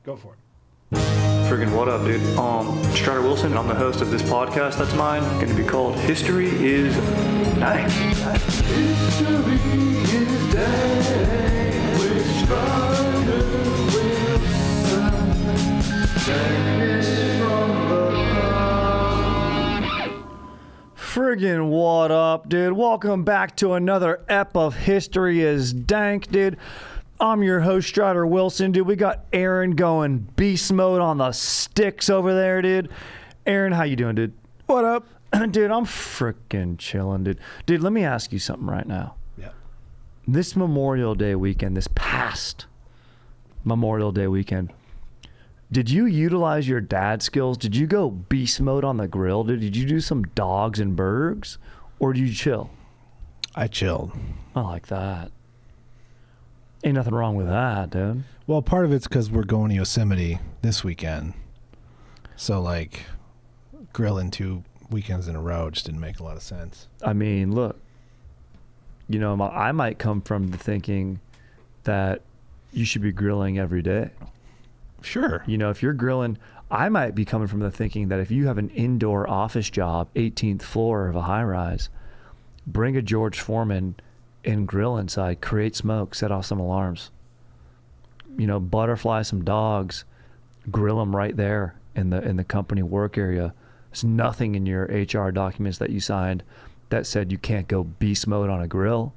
Go for it. Friggin' what up, dude? Strider Wilson, and I'm the host of this podcast that's mine. Going to be called History is Dank. History is Dank with Strider Wilson. Dankness from the ground. Friggin' what up, dude? Welcome back to another ep of History is Dank, dude. I'm your host, Strider Wilson, dude. We got Aaron going beast mode on the sticks over there, dude. Aaron, how you doing, dude? What up? Dude, I'm freaking chilling, dude. Dude, let me ask you something right now. Yeah. This Memorial Day weekend, this past Memorial Day weekend, did you utilize your dad skills? Did you go beast mode on the grill, dude? Did you do some dogs and burgers? Or did you chill? I chilled. I like that. Ain't nothing wrong with that, dude. Well, part of it's because we're going to Yosemite this weekend. So, like, grilling 2 weekends in a row just didn't make a lot of sense. I mean, look, you know, I might come from the thinking that you should be grilling every day. Sure. You know, if you're grilling, I might be coming from the thinking that if you have an indoor office job, 18th floor of a high rise, bring a George Foreman and grill inside, create smoke, set off some alarms. You know, butterfly some dogs, grill them right there in the company work area. There's nothing in your HR documents that you signed that said you can't go beast mode on a grill.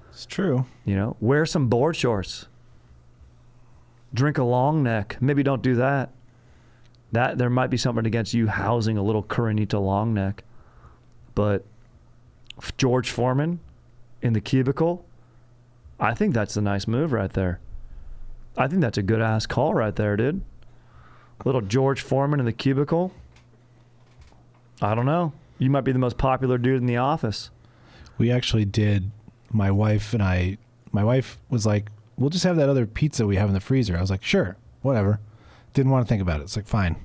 It's true. You know, wear some board shorts. Drink a long neck. Maybe don't do that. That there might be something against you housing a little Curanita long neck. But George Foreman in the cubicle, I think that's a nice move right there. I think that's a good ass call right there, dude. Little George Foreman in the cubicle. I don't know. You might be the most popular dude in the office. We actually did, my wife was like, we'll just have that other pizza we have in the freezer. I was like, sure, whatever. Didn't want to think about it. It's like, fine.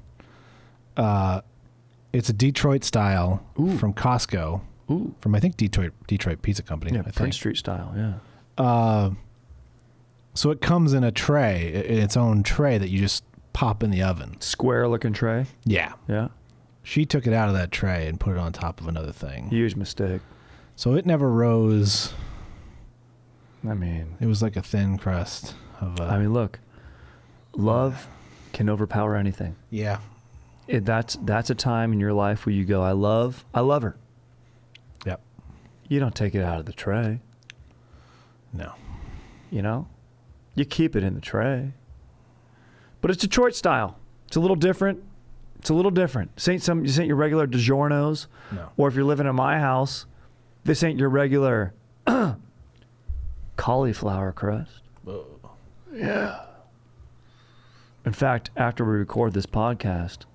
It's a Detroit style from Costco. Ooh. From, I think, Detroit Pizza Company. Yeah, I Prince think. Street style, yeah. So it comes in a tray, in its own tray that you just pop in the oven. Square looking tray. Yeah. Yeah. She took it out of that tray and put it on top of another thing. Huge mistake. So it never rose. I mean, It was like a thin crust of I mean, look, love can overpower anything. yeah. That's a time in your life where you go, I love her. Yep. You don't take it out of the tray, No. you know? You keep it in the tray. But it's Detroit style. It's a little different. This ain't your regular DiGiorno's. No. Or if you're living in my house, this ain't your regular cauliflower crust. Yeah. In fact, after we record this podcast,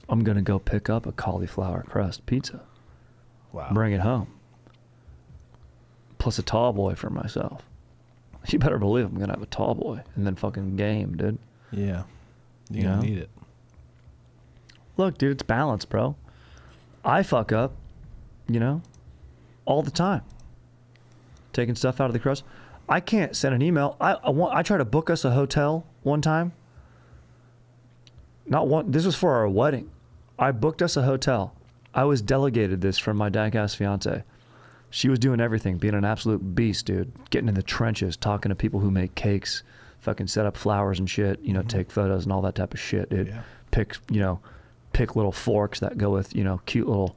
I'm going to go pick up a cauliflower crust pizza. Wow. Bring it home. Plus a tall boy for myself. You better believe I'm going to have a tall boy and then fucking game, dude. Yeah. You You're know? gonna need it. Look, dude, it's balance, bro. I fuck up, you know, all the time. Taking stuff out of the crust. I can't send an email. I tried to book us a hotel one time. This was for our wedding. I booked us a hotel. I was delegated this from my dank-ass fiance. She was doing everything, being an absolute beast, dude. Getting in the trenches, talking to people who make cakes, fucking set up flowers and shit, you know, take photos and all that type of shit, dude. Yeah. Pick little forks that go with, you know, cute little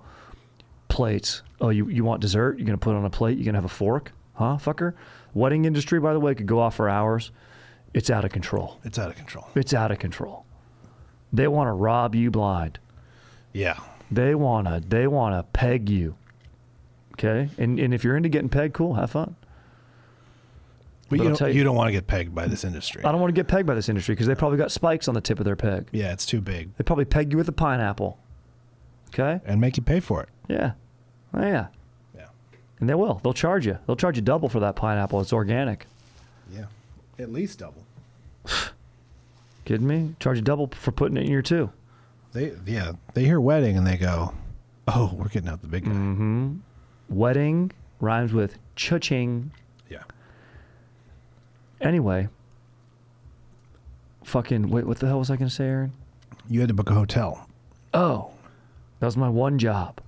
plates. Oh, you want dessert? You're going to put it on a plate? You're going to have a fork? Huh, fucker? Wedding industry, by the way, could go off for hours. It's out of control. It's out of control. It's out of control. They want to rob you blind. Yeah. They wanna peg you. Okay? And if you're into getting pegged, cool, have fun. But I'll tell you don't want to get pegged by this industry. I don't want to get pegged by this industry because they probably got spikes on the tip of their peg. Yeah, it's too big. They probably peg you with a pineapple. Okay? And make you pay for it. Yeah. Oh, yeah. Yeah. And they will. They'll charge you. They'll charge you double for that pineapple. It's organic. Yeah. At least double. Kidding me? Charge you double for putting it in your too. They hear wedding and they go, oh, we're getting out the big guy. Mm-hmm. Wedding rhymes with cha-ching. Yeah. Anyway, Fucking, wait, what the hell was I going to say, Aaron? You had to book a hotel. Oh, that was my one job.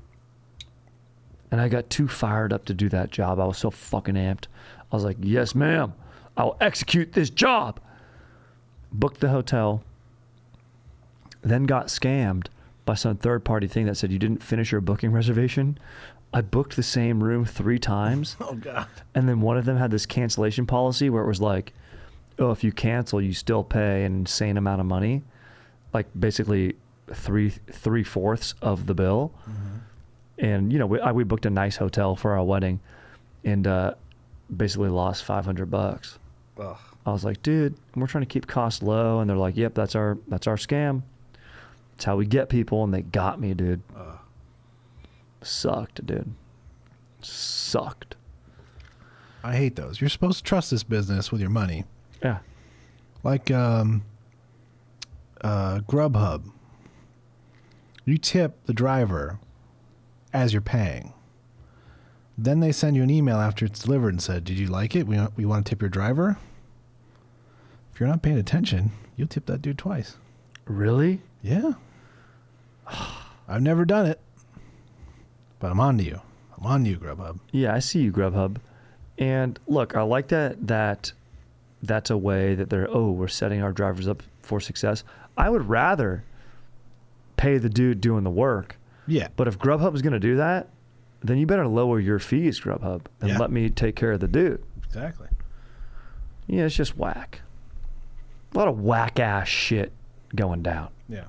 And I got too fired up to do that job. I was so fucking amped. I was like, yes, ma'am. I'll execute this job. Booked the hotel. Then got scammed by some third-party thing that said you didn't finish your booking reservation. I booked the same room 3 times. Oh, God. And then one of them had this cancellation policy where it was like, oh, if you cancel, you still pay an insane amount of money. Like basically three-fourths of the bill. Mm-hmm. And, you know, we booked a nice hotel for our wedding and basically lost $500. Ugh. I was like, dude, we're trying to keep costs low. And they're like, yep, that's our scam. It's how we get people. And they got me, dude. Sucked, dude. Sucked. I hate those. You're supposed to trust this business with your money. Yeah. Like Grubhub. You tip the driver as you're paying. Then they send you an email after it's delivered and said, did you like it? We want to tip your driver. If you're not paying attention, you'll tip that dude twice. Really? Yeah. I've never done it, but I'm on to you. I'm on to you, Grubhub. Yeah, I see you, Grubhub. And look, I like that that's a way that we're setting our drivers up for success. I would rather pay the dude doing the work. Yeah. But if Grubhub is going to do that, then you better lower your fees, Grubhub, and let me take care of the dude. Exactly. Yeah, it's just whack. A lot of whack-ass shit going down. Yeah.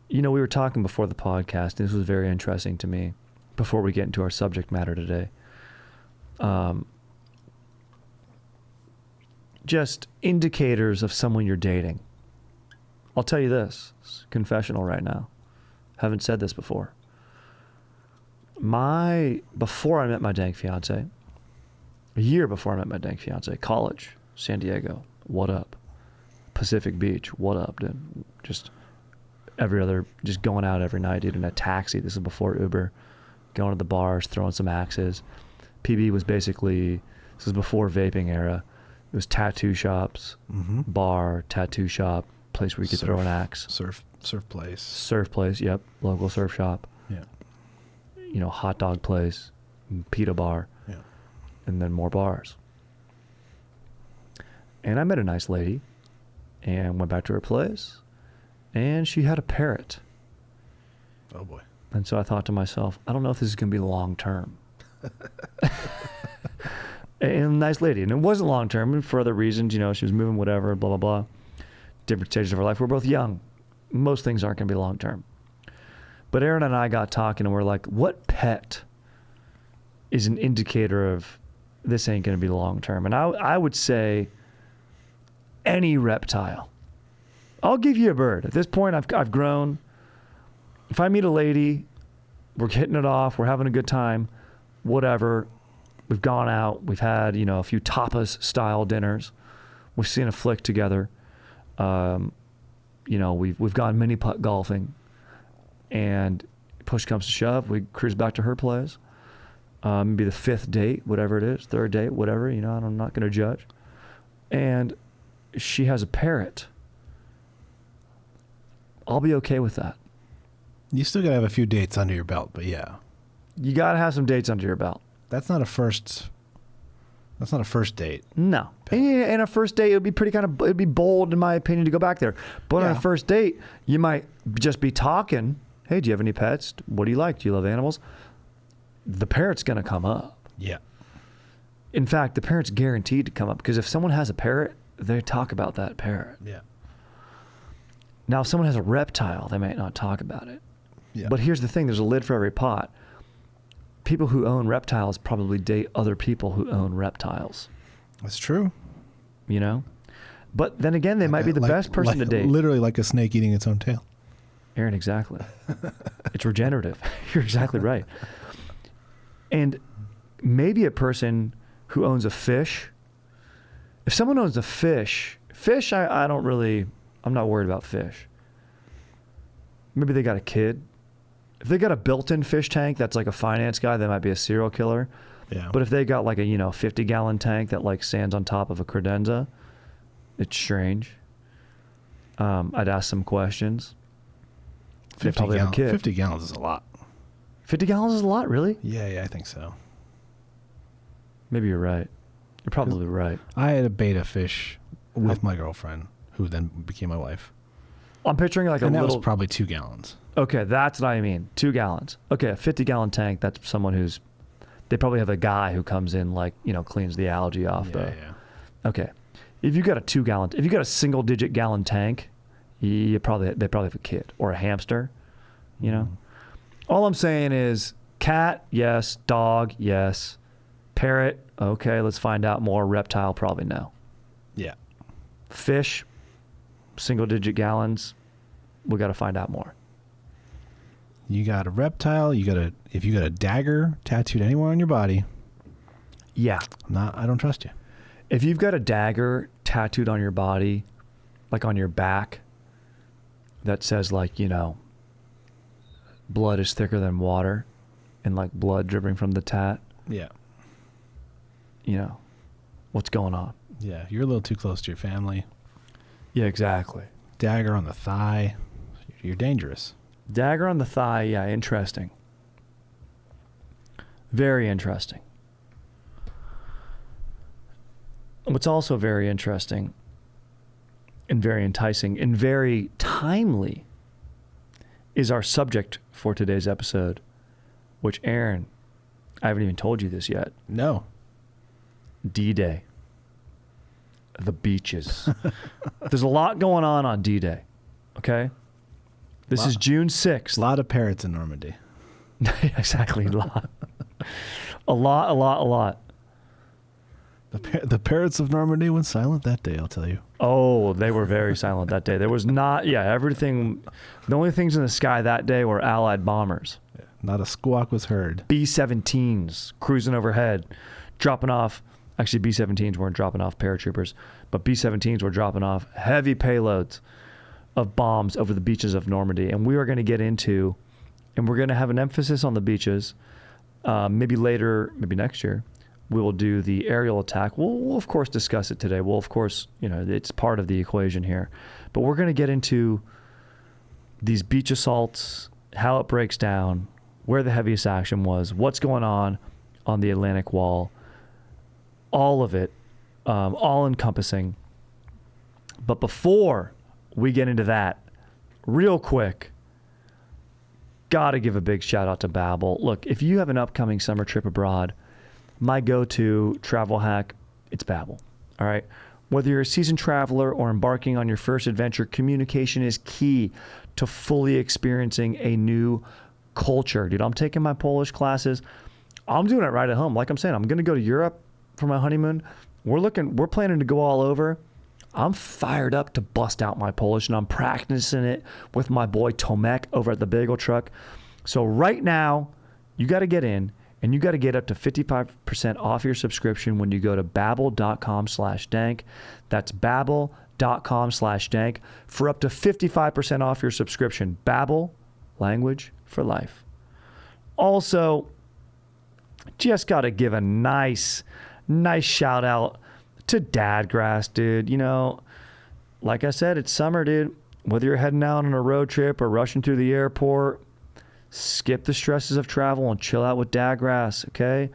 You know, we were talking before the podcast. This was very interesting to me before we get into our subject matter today. Just indicators of someone you're dating. I'll tell you this. It's confessional right now. Haven't said this before. Before I met my dank fiance, a year before I met my dank fiance, college, San Diego, what up? Pacific Beach, what up, dude? Just going out every night, dude, in a taxi. This is before Uber. Going to the bars, throwing some axes. PB was this was before vaping era. It was tattoo shops, bar, tattoo shop, place where you could throw an axe. Surf place. Surf place, yep. Local surf shop. Yeah. You know, hot dog place, pita bar. Yeah. And then more bars. And I met a nice lady and went back to her place. And she had a parrot. Oh, boy. And so I thought to myself, I don't know if this is going to be long term. And a nice lady. And it wasn't long term, and for other reasons. You know, she was moving, whatever, blah, blah, blah. Different stages of her life. We're both young. Most things aren't going to be long term. But Aaron and I got talking, and we're like, what pet is an indicator of this ain't going to be long term? And I would say any reptile. I'll give you a bird. At this point, I've grown. If I meet a lady, we're hitting it off, we're having a good time, whatever. We've gone out, we've had, a few tapas-style dinners. We've seen a flick together. We've gone mini-putt golfing. And push comes to shove, we cruise back to her place. Maybe the 5th date, whatever it is, 3rd date, whatever, I'm not going to judge. And she has a parrot. I'll be okay with that. You still got to have a few dates under your belt, but yeah. You got to have some dates under your belt. That's not a first date. No. And a first date, it'd be bold, in my opinion, to go back there. But on a first date, you might just be talking. Hey, do you have any pets? What do you like? Do you love animals? The parrot's going to come up. Yeah. In fact, the parrot's guaranteed to come up, because if someone has a parrot, they talk about that parrot. Yeah. Now, if someone has a reptile, they might not talk about it. Yeah. But here's the thing. There's a lid for every pot. People who own reptiles probably date other people who own reptiles. That's true. But then again, they might be the best person to date. Literally like a snake eating its own tail. Aaron, exactly. It's regenerative. You're exactly right. And maybe a person who owns a fish. If someone owns a fish, I'm not worried about fish. Maybe they got a kid. If they got a built-in fish tank, that's like a finance guy, they might be a serial killer. Yeah. But if they got like a 50-gallon tank that like stands on top of a credenza, It's strange. I'd ask some questions. They 50 probably have a kid. 50 gallons is a lot. 50 gallons is a lot, really? Yeah, I think so. Maybe you're right. You're probably right. I had a betta fish with my girlfriend, who then became my wife. I'm picturing like and a that little... was probably 2 gallons. Okay, that's what I mean. 2 gallons. Okay, a 50-gallon tank, that's someone who's... They probably have a guy who comes in, like, cleans the algae off. Yeah. Okay. If you got a 2-gallon... If you got a single-digit gallon they probably have a kid. Or a hamster, All I'm saying is, cat, yes. Dog, yes. Parrot, okay, let's find out more. Reptile, probably no. Yeah. Fish, single-digit gallons, we got to find out more. You got a reptile. If you got a dagger tattooed anywhere on your body. Yeah. I don't trust you. If you've got a dagger tattooed on your body, like on your back, that says like, blood is thicker than water, and like blood dripping from the tat. Yeah. What's going on? Yeah, you're a little too close to your family. Yeah, exactly. Dagger on the thigh. You're dangerous. Dagger on the thigh, yeah, interesting. Very interesting. What's also very interesting and very enticing and very timely is our subject for today's episode, which, Aaron, I haven't even told you this yet. No. D-Day. The beaches. There's a lot going on D-Day, okay? This is June 6th. A lot of parrots in Normandy. Exactly, a lot. The parrots of Normandy went silent that day, I'll tell you. Oh, they were very silent that day. There was everything. The only things in the sky that day were Allied bombers. Yeah, not a squawk was heard. B-17s cruising overhead, dropping off. Actually, B-17s weren't dropping off paratroopers, but B-17s were dropping off heavy payloads of bombs over the beaches of Normandy. And we are going to get into, and we're going to have an emphasis on the beaches. Maybe later, maybe next year, we will do the aerial attack. We'll of course discuss it today. We'll of course, it's part of the equation here. But we're going to get into these beach assaults, how it breaks down, where the heaviest action was, what's going on the Atlantic Wall, all of it, all encompassing. But before we get into that, real quick, got to give a big shout out to Babbel. Look, if you have an upcoming summer trip abroad, my go-to travel hack, it's Babbel. All right. Whether you're a seasoned traveler or embarking on your first adventure, communication is key to fully experiencing a new culture. Dude, I'm taking my Polish classes. I'm doing it right at home. Like I'm saying, I'm going to go to Europe for my honeymoon. We're planning to go all over. I'm fired up to bust out my Polish, and I'm practicing it with my boy Tomek over at the Bagel Truck. So right now, you got to get in. And you got to get up to 55% off your subscription when you go to babbel.com/dank. That's babbel.com/dank for up to 55% off your subscription. Babbel, language for life. Also, just got to give a nice shout out to Dadgrass, dude. Like I said, it's summer, dude. Whether you're heading out on a road trip or rushing through the airport, skip the stresses of travel and chill out with Dadgrass, okay?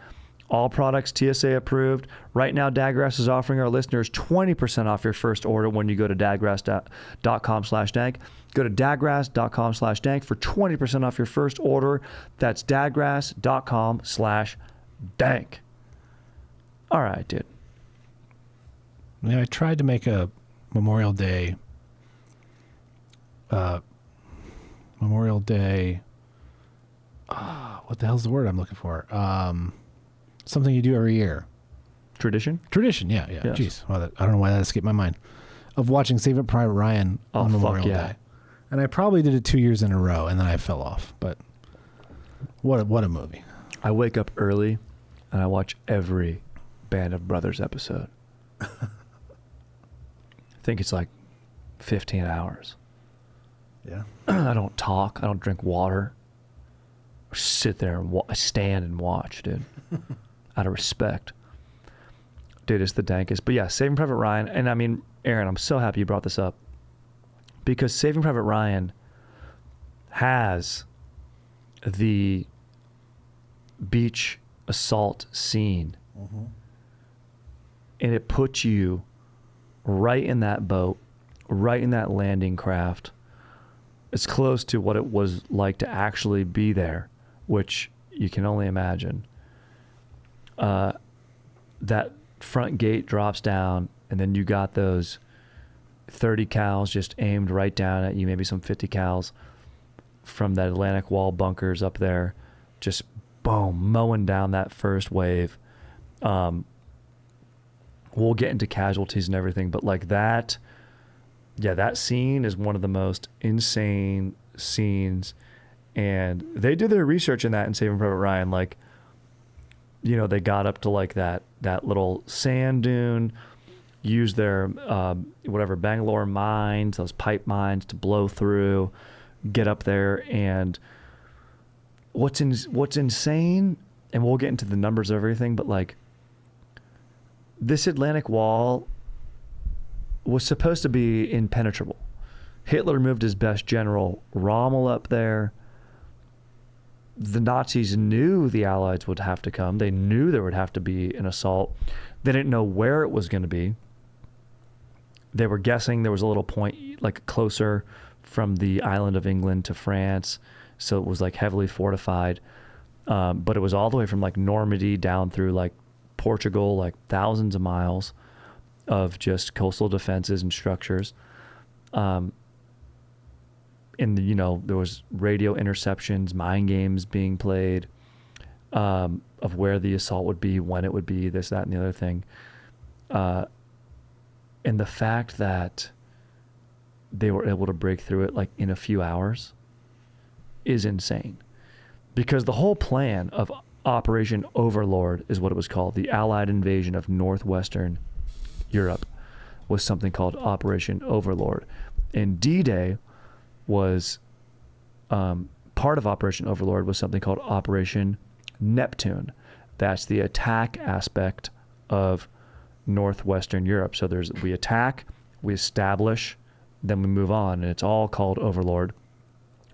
All products TSA approved. Right now, Dadgrass is offering our listeners 20% off your first order when you go to dadgrass.com/dank. Go to dadgrass.com/dank for 20% off your first order. That's dadgrass.com/dank. All right, dude. I tried to make a Memorial Day what the hell's the word I'm looking for? Something you do every year. Tradition, yeah. Yes. Jeez. Well, I don't know why that escaped my mind. Of watching Saving Private Ryan on Memorial Day. And I probably did it 2 years in a row, and then I fell off. But what a movie. I wake up early, and I watch every Band of Brothers episode. I think it's like 15 hours. Yeah. I don't talk. I don't drink water. Sit there and stand and watch, dude. Out of respect. Dude, it's the dankest. But yeah, Saving Private Ryan. And I mean, Aaron, I'm so happy you brought this up, because Saving Private Ryan has the beach assault scene, and it puts you right in that boat, right in that landing craft. It's close to what it was like to actually be there, which you can only imagine. That front gate drops down, and then you got those 30 cals just aimed right down at you, maybe some 50 cals from that Atlantic Wall bunkers up there, just boom, mowing down that first wave. We'll get into casualties and everything, but like that, yeah, that scene is one of the most insane scenes. And they did their research in that in Saving Private Ryan. Like, you know, they got up to like that little sand dune, used their Bangalore mines, those pipe mines, to blow through, get up there. And what's insane, and we'll get into the numbers of everything, but like, this Atlantic Wall was supposed to be impenetrable. Hitler moved his best general, Rommel, up there. The Nazis knew the Allies would have to come. They knew there would have to be an assault. They didn't know where it was going to be. They were guessing there was a little point like closer from the island of England to France, so it was like heavily fortified. But it was all the way from like Normandy down through like Portugal, like thousands of miles of just coastal defenses and structures. And, you know, there was radio interceptions, mind games being played of where the assault would be, when it would be, this, that, and the other thing. And the fact that they were able to break through it like in a few hours is insane. Because the whole plan of Operation Overlord is what it was called. The Allied invasion of northwestern Europe was something called Operation Overlord. And D-Day was part of Operation Overlord was something called Operation Neptune. That's the attack aspect of northwestern Europe. So we attack, we establish, then we move on, and it's all called Overlord.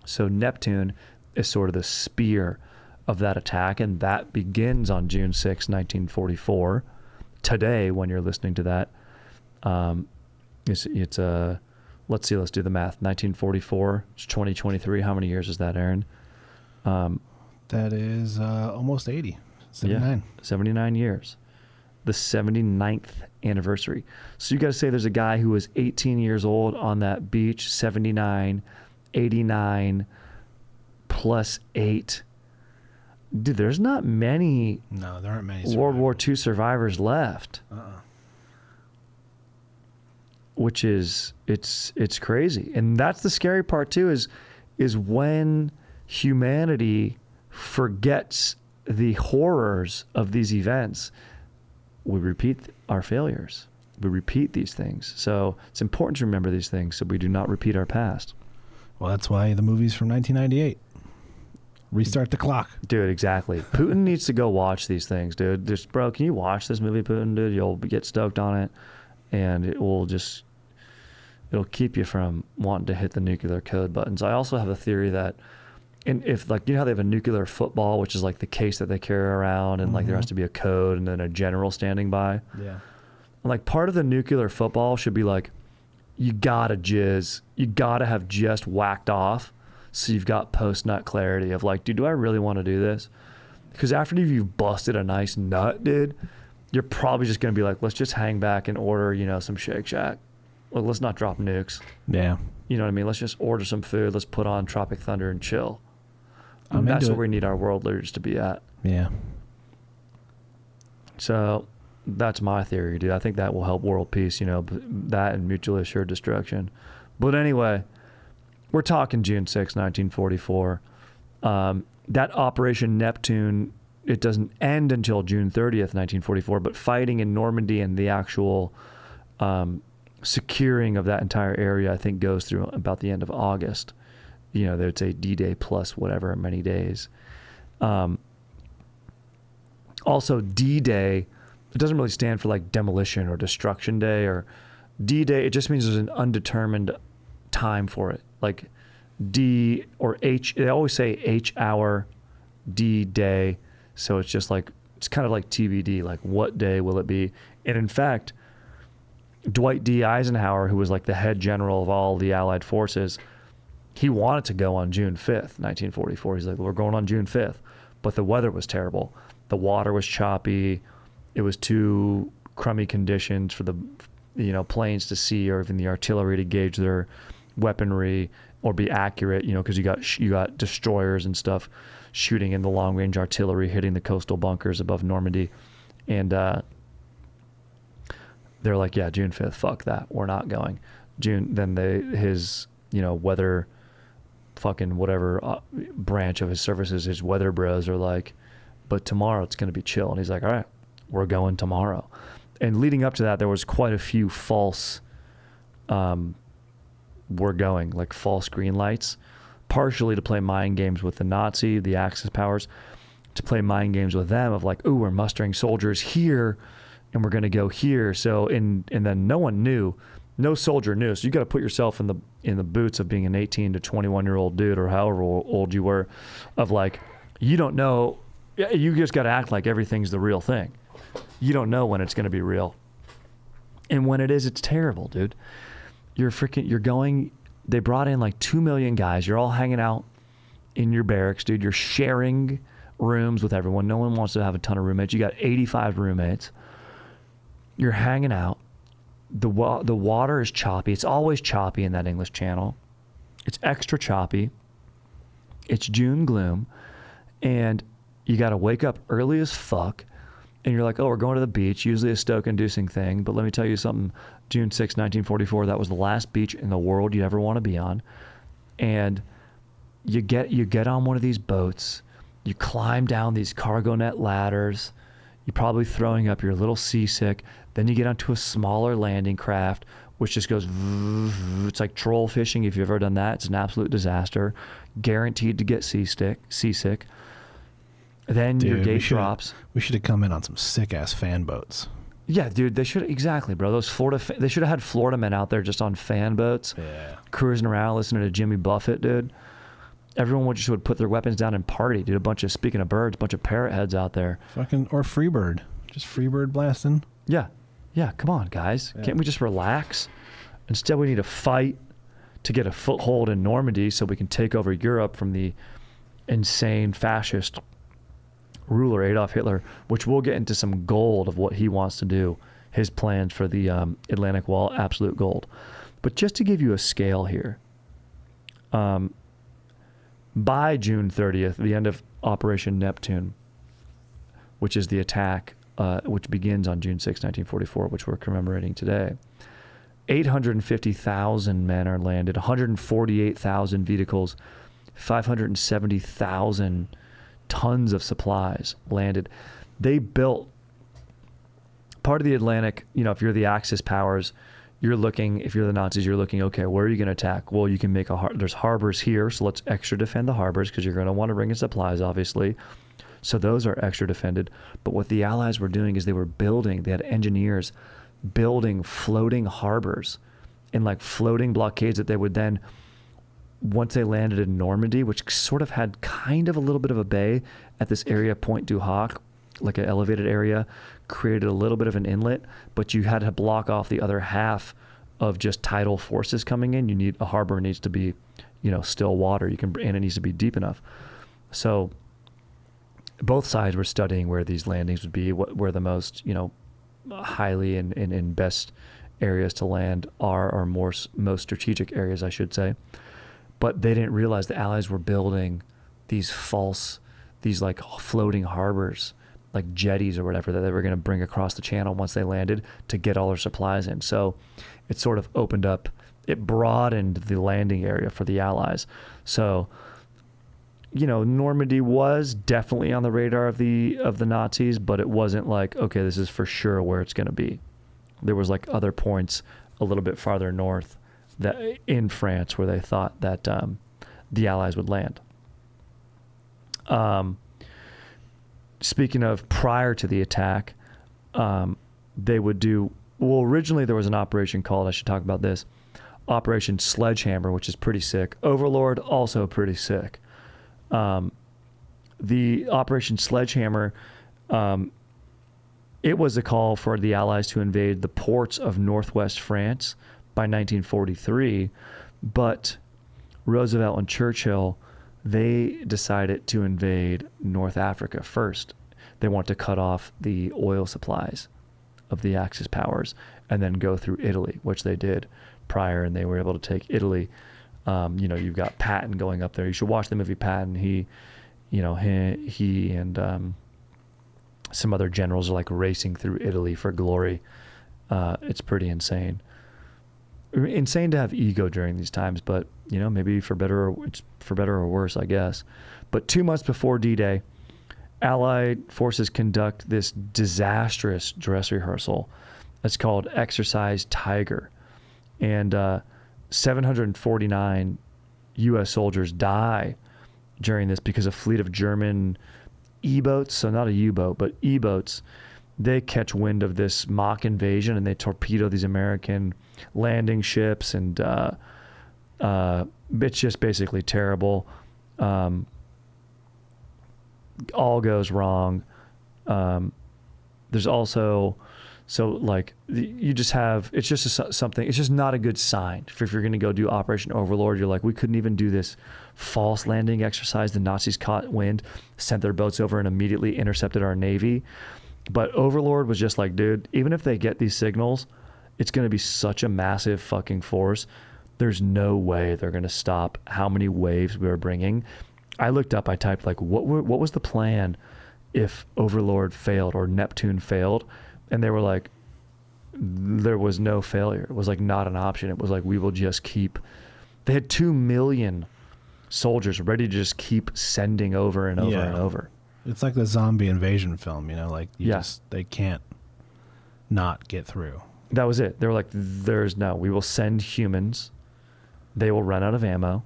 So Neptune is sort of the spear of that attack, and that begins on June 6, 1944. Today, when you're listening to that, it's let's do the math. 1944, it's 2023. How many years is that, Aaron? That is almost 80, 79. Yeah, 79 years. The 79th anniversary. So you got to say there's a guy who was 18 years old on that beach, 79, 89, plus 8. Dude, there's not many. No, there aren't many survivors. World War II survivors left. Which is, it's crazy. And that's the scary part too, is when humanity forgets the horrors of these events, we repeat our failures. We repeat these things. So it's important to remember these things so we do not repeat our past. Well, that's why the movie's from 1998. Restart the clock. Dude, exactly. Putin needs to go watch these things, dude. Just, bro, can you watch this movie, Putin, dude? You'll get stoked on it, and it'll keep you from wanting to hit the nuclear code buttons. I also have a theory that, if like, you know how they have a nuclear football, which is like the case that they carry around, and like there has to be a code and then a general standing by. Yeah. And like part of the nuclear football should be like, you gotta have just whacked off, so you've got post-nut clarity of like, dude, do I really want to do this? Because after you've busted a nice nut, dude, you're probably just going to be like, let's just hang back and order, you know, some Shake Shack. Like, let's not drop nukes. Yeah. You know what I mean? Let's just order some food. Let's put on Tropic Thunder and chill. That's where we need our world leaders to be at. Yeah. So that's my theory, dude. I think that will help world peace, you know, that and mutually assured destruction. But anyway, we're talking June 6, 1944. That Operation Neptune, it doesn't end until June 30th, 1944, but fighting in Normandy and the actual securing of that entire area, I think, goes through about the end of August. You know, they would say D-Day plus whatever, many days. Also, D-Day, it doesn't really stand for like demolition or destruction day or D-Day, it just means there's an undetermined time for it. Like D or H, they always say H hour, D-Day. So it's just like, it's kind of like TBD, like what day will it be? And in fact, Dwight D. Eisenhower, who was like the head general of all the Allied forces, he wanted to go on June 5th, 1944. He's like, we're going on June 5th. But the weather was terrible. The water was choppy. It was too crummy conditions for the planes to see, or even the artillery to gauge their weaponry or be accurate, because you got destroyers and stuff shooting in the long-range artillery, hitting the coastal bunkers above Normandy. And they're like, yeah, June 5th, fuck that. We're not going. His weather fucking whatever branch of his services, his weather bros are like, but tomorrow it's going to be chill. And he's like, all right, we're going tomorrow. And leading up to that, there was quite a few false we're going, like false green lights, partially to play mind games with the Axis powers, to play mind games with them of like, oh, we're mustering soldiers here and we're going to go here. So, and then no one knew, no soldier knew. So you got to put yourself in the boots of being an 18 to 21 year old dude, or however old you were, of like, you don't know, you just got to act like everything's the real thing. You don't know when it's going to be real. And when it is, it's terrible, dude. You're going, they brought in like 2 million guys. You're all hanging out in your barracks, dude. You're sharing rooms with everyone. No one wants to have a ton of roommates. You got 85 roommates. You're hanging out. The water is choppy. It's always choppy in that English Channel. It's extra choppy. It's June gloom. And you got to wake up early as fuck. And you're like, oh, we're going to the beach, usually a stoke-inducing thing. But let me tell you something, June 6, 1944, that was the last beach in the world you'd ever want to be on. And you get on one of these boats, you climb down these cargo net ladders, you're probably throwing up, you're a little seasick. Then you get onto a smaller landing craft, which just goes, it's like troll fishing. If you've ever done that, it's an absolute disaster. Guaranteed to get seasick. Then your gate drops. We should have come in on some sick ass fan boats. Yeah, dude, they should, exactly, bro. They should have had Florida men out there just on fan boats, cruising around, listening to Jimmy Buffett, dude. Everyone would put their weapons down and party, dude. Speaking of birds, a bunch of parrot heads out there. Or Freebird. Just Freebird blasting. Yeah. Yeah, come on, guys. Yeah. Can't we just relax? Instead, we need to fight to get a foothold in Normandy so we can take over Europe from the insane fascist ruler Adolf Hitler, which we'll get into some gold of what he wants to do, his plans for the Atlantic Wall, absolute gold. But just to give you a scale here, by June 30th, the end of Operation Neptune, which is the attack, which begins on June 6, 1944, which we're commemorating today, 850,000 men are landed, 148,000 vehicles, 570,000 tons of supplies landed. They built part of the Atlantic. If you're the Axis powers, if you're the Nazis, you're looking, okay, where are you going to attack? Well, you can make there's harbors here, so let's extra defend the harbors because you're going to want to bring in supplies, obviously. So those are extra defended. But what the Allies were doing is they had engineers building floating harbors and like floating blockades that they would then, once they landed in Normandy, which sort of had kind of a little bit of a bay at this area, Point du Hoc, like an elevated area, created a little bit of an inlet, but you had to block off the other half of just tidal forces coming in. A harbor needs to be, still water. And it needs to be deep enough. So both sides were studying where these landings would be, where the most, highly and best areas to land are, or most strategic areas, I should say. But they didn't realize the Allies were building these like floating harbors, like jetties or whatever, that they were going to bring across the channel once they landed to get all their supplies in. So it sort of it broadened the landing area for the Allies. So, Normandy was definitely on the radar of the Nazis, but it wasn't like, okay, this is for sure where it's going to be. There was like other points a little bit farther north in France where they thought that the Allies would land. Speaking of prior to the attack, they would do Well, originally there was an operation called, I should talk about this, Operation Sledgehammer, which is pretty sick. Overlord, also pretty sick. The Operation Sledgehammer, it was a call for the Allies to invade the ports of northwest France by 1943, but Roosevelt and Churchill, they decided to invade North Africa first. They want to cut off the oil supplies of the Axis powers and then go through Italy, which they did prior, and they were able to take Italy. You've got Patton going up there. You should watch the movie Patton. He and some other generals are like racing through Italy for glory. It's pretty insane. Insane to have ego during these times, but maybe for better or worse, I guess. But 2 months before D-Day, Allied forces conduct this disastrous dress rehearsal. It's called Exercise Tiger, and 749 U.S. soldiers die during this because a fleet of German E-boats, so not a U-boat, but E-boats, they catch wind of this mock invasion and they torpedo these American landing ships, and it's just basically terrible. All goes wrong. There's also, you just have, it's just something, it's just not a good sign. If you're going to go do Operation Overlord, you're like, we couldn't even do this false landing exercise. The Nazis caught wind, sent their boats over and immediately intercepted our Navy. But Overlord was just like, dude, even if they get these signals, it's going to be such a massive fucking force. There's no way they're going to stop how many waves we were bringing. I looked up, I typed like, what was the plan if Overlord failed or Neptune failed? And they were like, there was no failure. It was like not an option. It was like, we will just keep, they had 2 million soldiers ready to just keep sending over and over and over. It's like the zombie invasion film, they can't not get through. That was it. They were like, we will send humans. They will run out of ammo.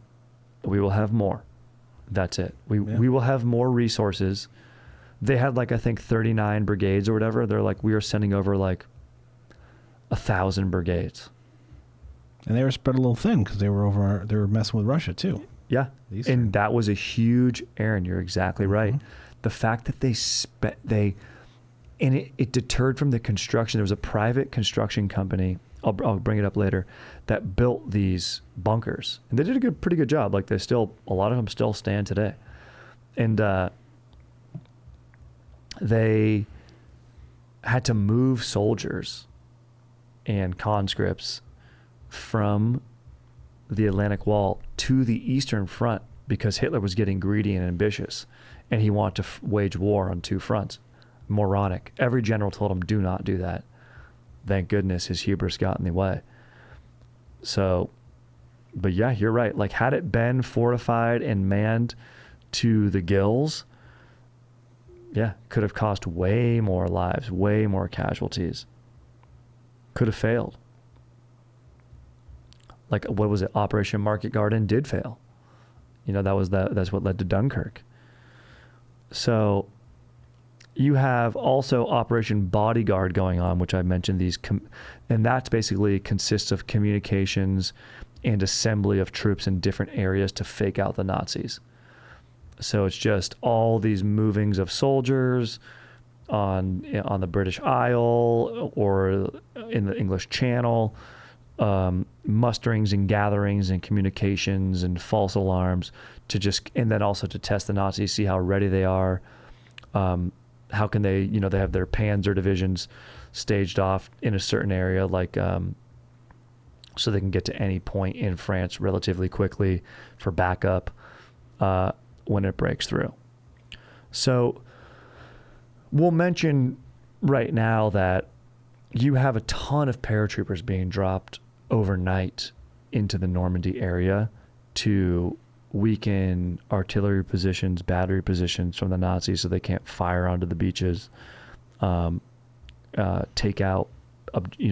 We will have more. That's it. We will have more resources. They had I think 39 brigades or whatever. They're like, we are sending over 1,000 brigades. And they were spread a little thin because they were messing with Russia too. Yeah. And that was a huge errand. You're exactly right. The fact that it deterred from the construction. There was a private construction company, I'll bring it up later, that built these bunkers, and they did a pretty good job. A lot of them still stand today, and they had to move soldiers and conscripts from the Atlantic Wall to the Eastern Front because Hitler was getting greedy and ambitious, and he wanted to wage war on 2 fronts. Moronic. Every general told him, do not do that. Thank goodness his hubris got in the way. So, but yeah, you're right. Had it been fortified and manned to the gills, could have cost way more lives, way more casualties. Could have failed. What was it? Operation Market Garden did fail. That's what led to Dunkirk. So you have also Operation Bodyguard going on, which I mentioned and that's basically consists of communications and assembly of troops in different areas to fake out the Nazis. So it's just all these movings of soldiers on the British Isle or in the English Channel, musterings and gatherings and communications and false alarms and then also to test the Nazis, see how ready they are. How can they, they have their Panzer divisions staged off in a certain area, so they can get to any point in France relatively quickly for backup when it breaks through. So we'll mention right now that you have a ton of paratroopers being dropped overnight into the Normandy area to weaken artillery positions, battery positions from the Nazis so they can't fire onto the beaches, take out,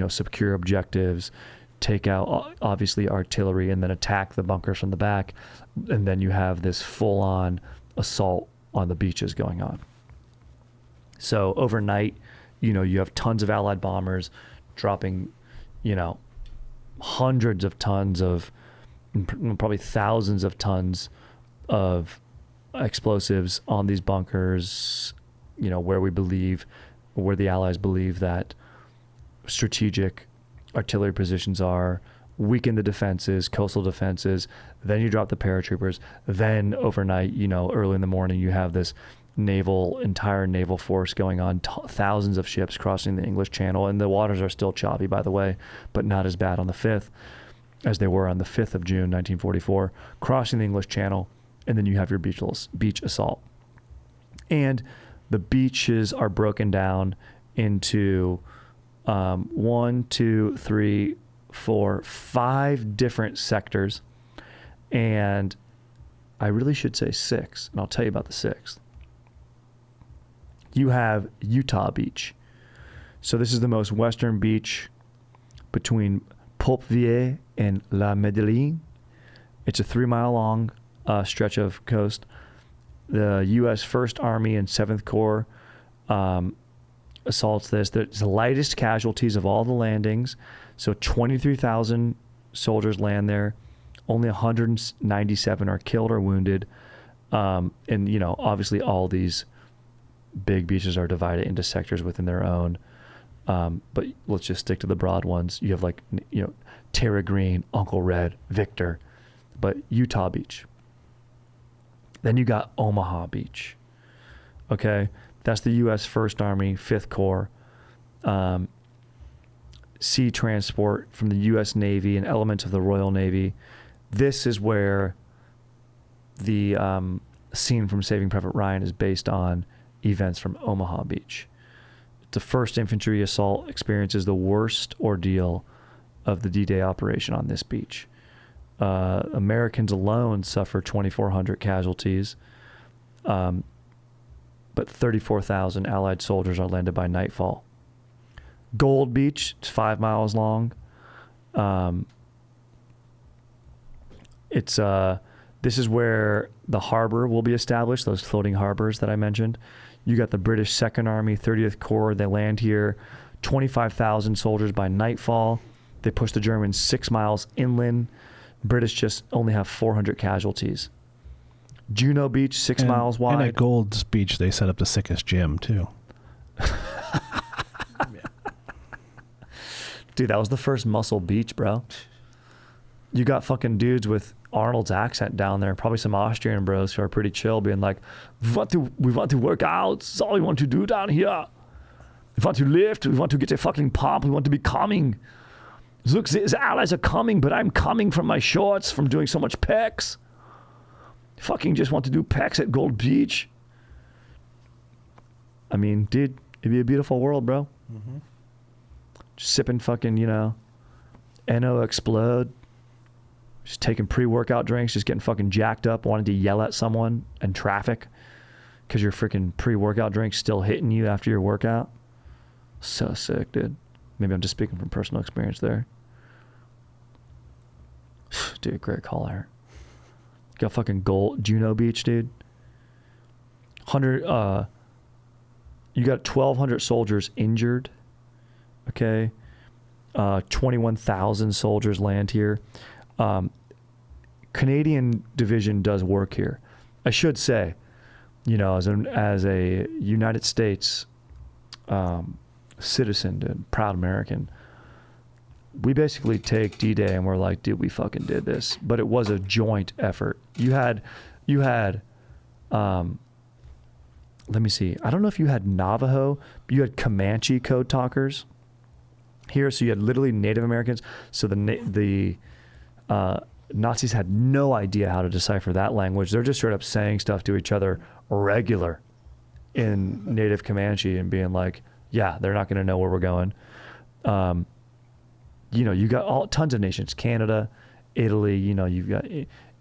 secure objectives, take out obviously artillery, and then attack the bunkers from the back. And then you have this full-on assault on the beaches going on. So overnight, you have tons of Allied bombers dropping, hundreds of tons of, probably thousands of tons of explosives on these bunkers, where the Allies believe that strategic artillery positions are, weaken the defenses, coastal defenses. Then you drop the paratroopers. Then overnight, early in the morning, you have this entire naval force going on, thousands of ships crossing the English Channel. And the waters are still choppy, by the way, but not as bad on the 5th as they were on the 5th of June, 1944, crossing the English Channel. And then you have your beach assault. And the beaches are broken down into 1, 2, 3, 4, 5 different sectors. And I really should say 6, and I'll tell you about the 6th. You have Utah Beach. So this is the most western beach between Pulpville and La Medellin. It's a 3-mile long stretch of coast. The U.S. 1st Army and 7th Corps assaults this. It's the lightest casualties of all the landings. So 23,000 soldiers land there. Only 197 are killed or wounded. And, obviously all these big beaches are divided into sectors within their own. But let's just stick to the broad ones. You have Terra Green, Uncle Red, Victor, but Utah Beach. Then you got Omaha Beach. Okay. That's the U.S. 1st Army, 5th Corps, sea transport from the U.S. Navy and elements of the Royal Navy. This is where the scene from Saving Private Ryan is based on events from Omaha Beach. The 1st Infantry Assault experiences the worst ordeal of the D-Day operation on this beach. Americans alone suffer 2,400 casualties, but 34,000 Allied soldiers are landed by nightfall. Gold Beach, it's 5 miles long. This is where the harbor will be established, those floating harbors that I mentioned. You got the British 2nd Army, 30th Corps. They land here, 25,000 soldiers by nightfall. They push the Germans 6 miles inland. British just only have 400 casualties. Juno Beach, 6 miles wide. And at Gold's Beach, they set up the sickest gym, too. Dude, that was the first muscle beach, bro. You got fucking dudes with Arnold's accent down there, probably some Austrian bros who are pretty chill, being like, we want to work out. That's all we want to do down here. We want to lift. We want to get a fucking pump. We want to be coming. Look, the Allies are coming, but I'm coming from my shorts from doing so much pecs. Fucking just want to do pecs at Gold Beach. I mean, dude, it'd be a beautiful world, bro. Mm-hmm. Just sipping fucking, NO Explode. Just taking pre-workout drinks, just getting fucking jacked up, wanting to yell at someone in traffic because your freaking pre-workout drink's still hitting you after your workout. So sick, dude. Maybe I'm just speaking from personal experience there. Dude, great call there. Got fucking Juno Beach, dude. You got 1,200 soldiers injured. Okay. 21,000 soldiers land here. Canadian division does work here. I should say, as a United States citizen and proud American, we basically take D-Day and we're like, dude, we fucking did this. But it was a joint effort. You had let me see. I don't know if you had Navajo, but you had Comanche code talkers here. So you had literally Native Americans. So the Nazis had no idea how to decipher that language. They're just straight up saying stuff to each other regular in Native Comanche and being like, yeah, they're not going to know where we're going. You got tons of nations, Canada, Italy, you've got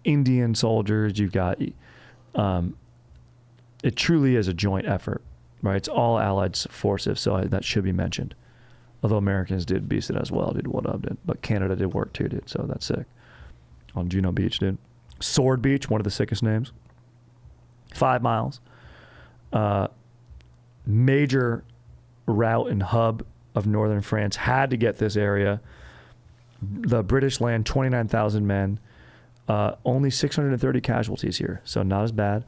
Indian soldiers, you've got, it truly is a joint effort, right? It's all Allied forces, so that should be mentioned. Although Americans did beast it as well, dude, what up, dude? But Canada did work too, dude, so that's sick. On Juno Beach, dude. Sword Beach, one of the sickest names. 5 miles. Major route and hub of northern France had to get this area. The British land 29,000 men, only 630 casualties here, so not as bad.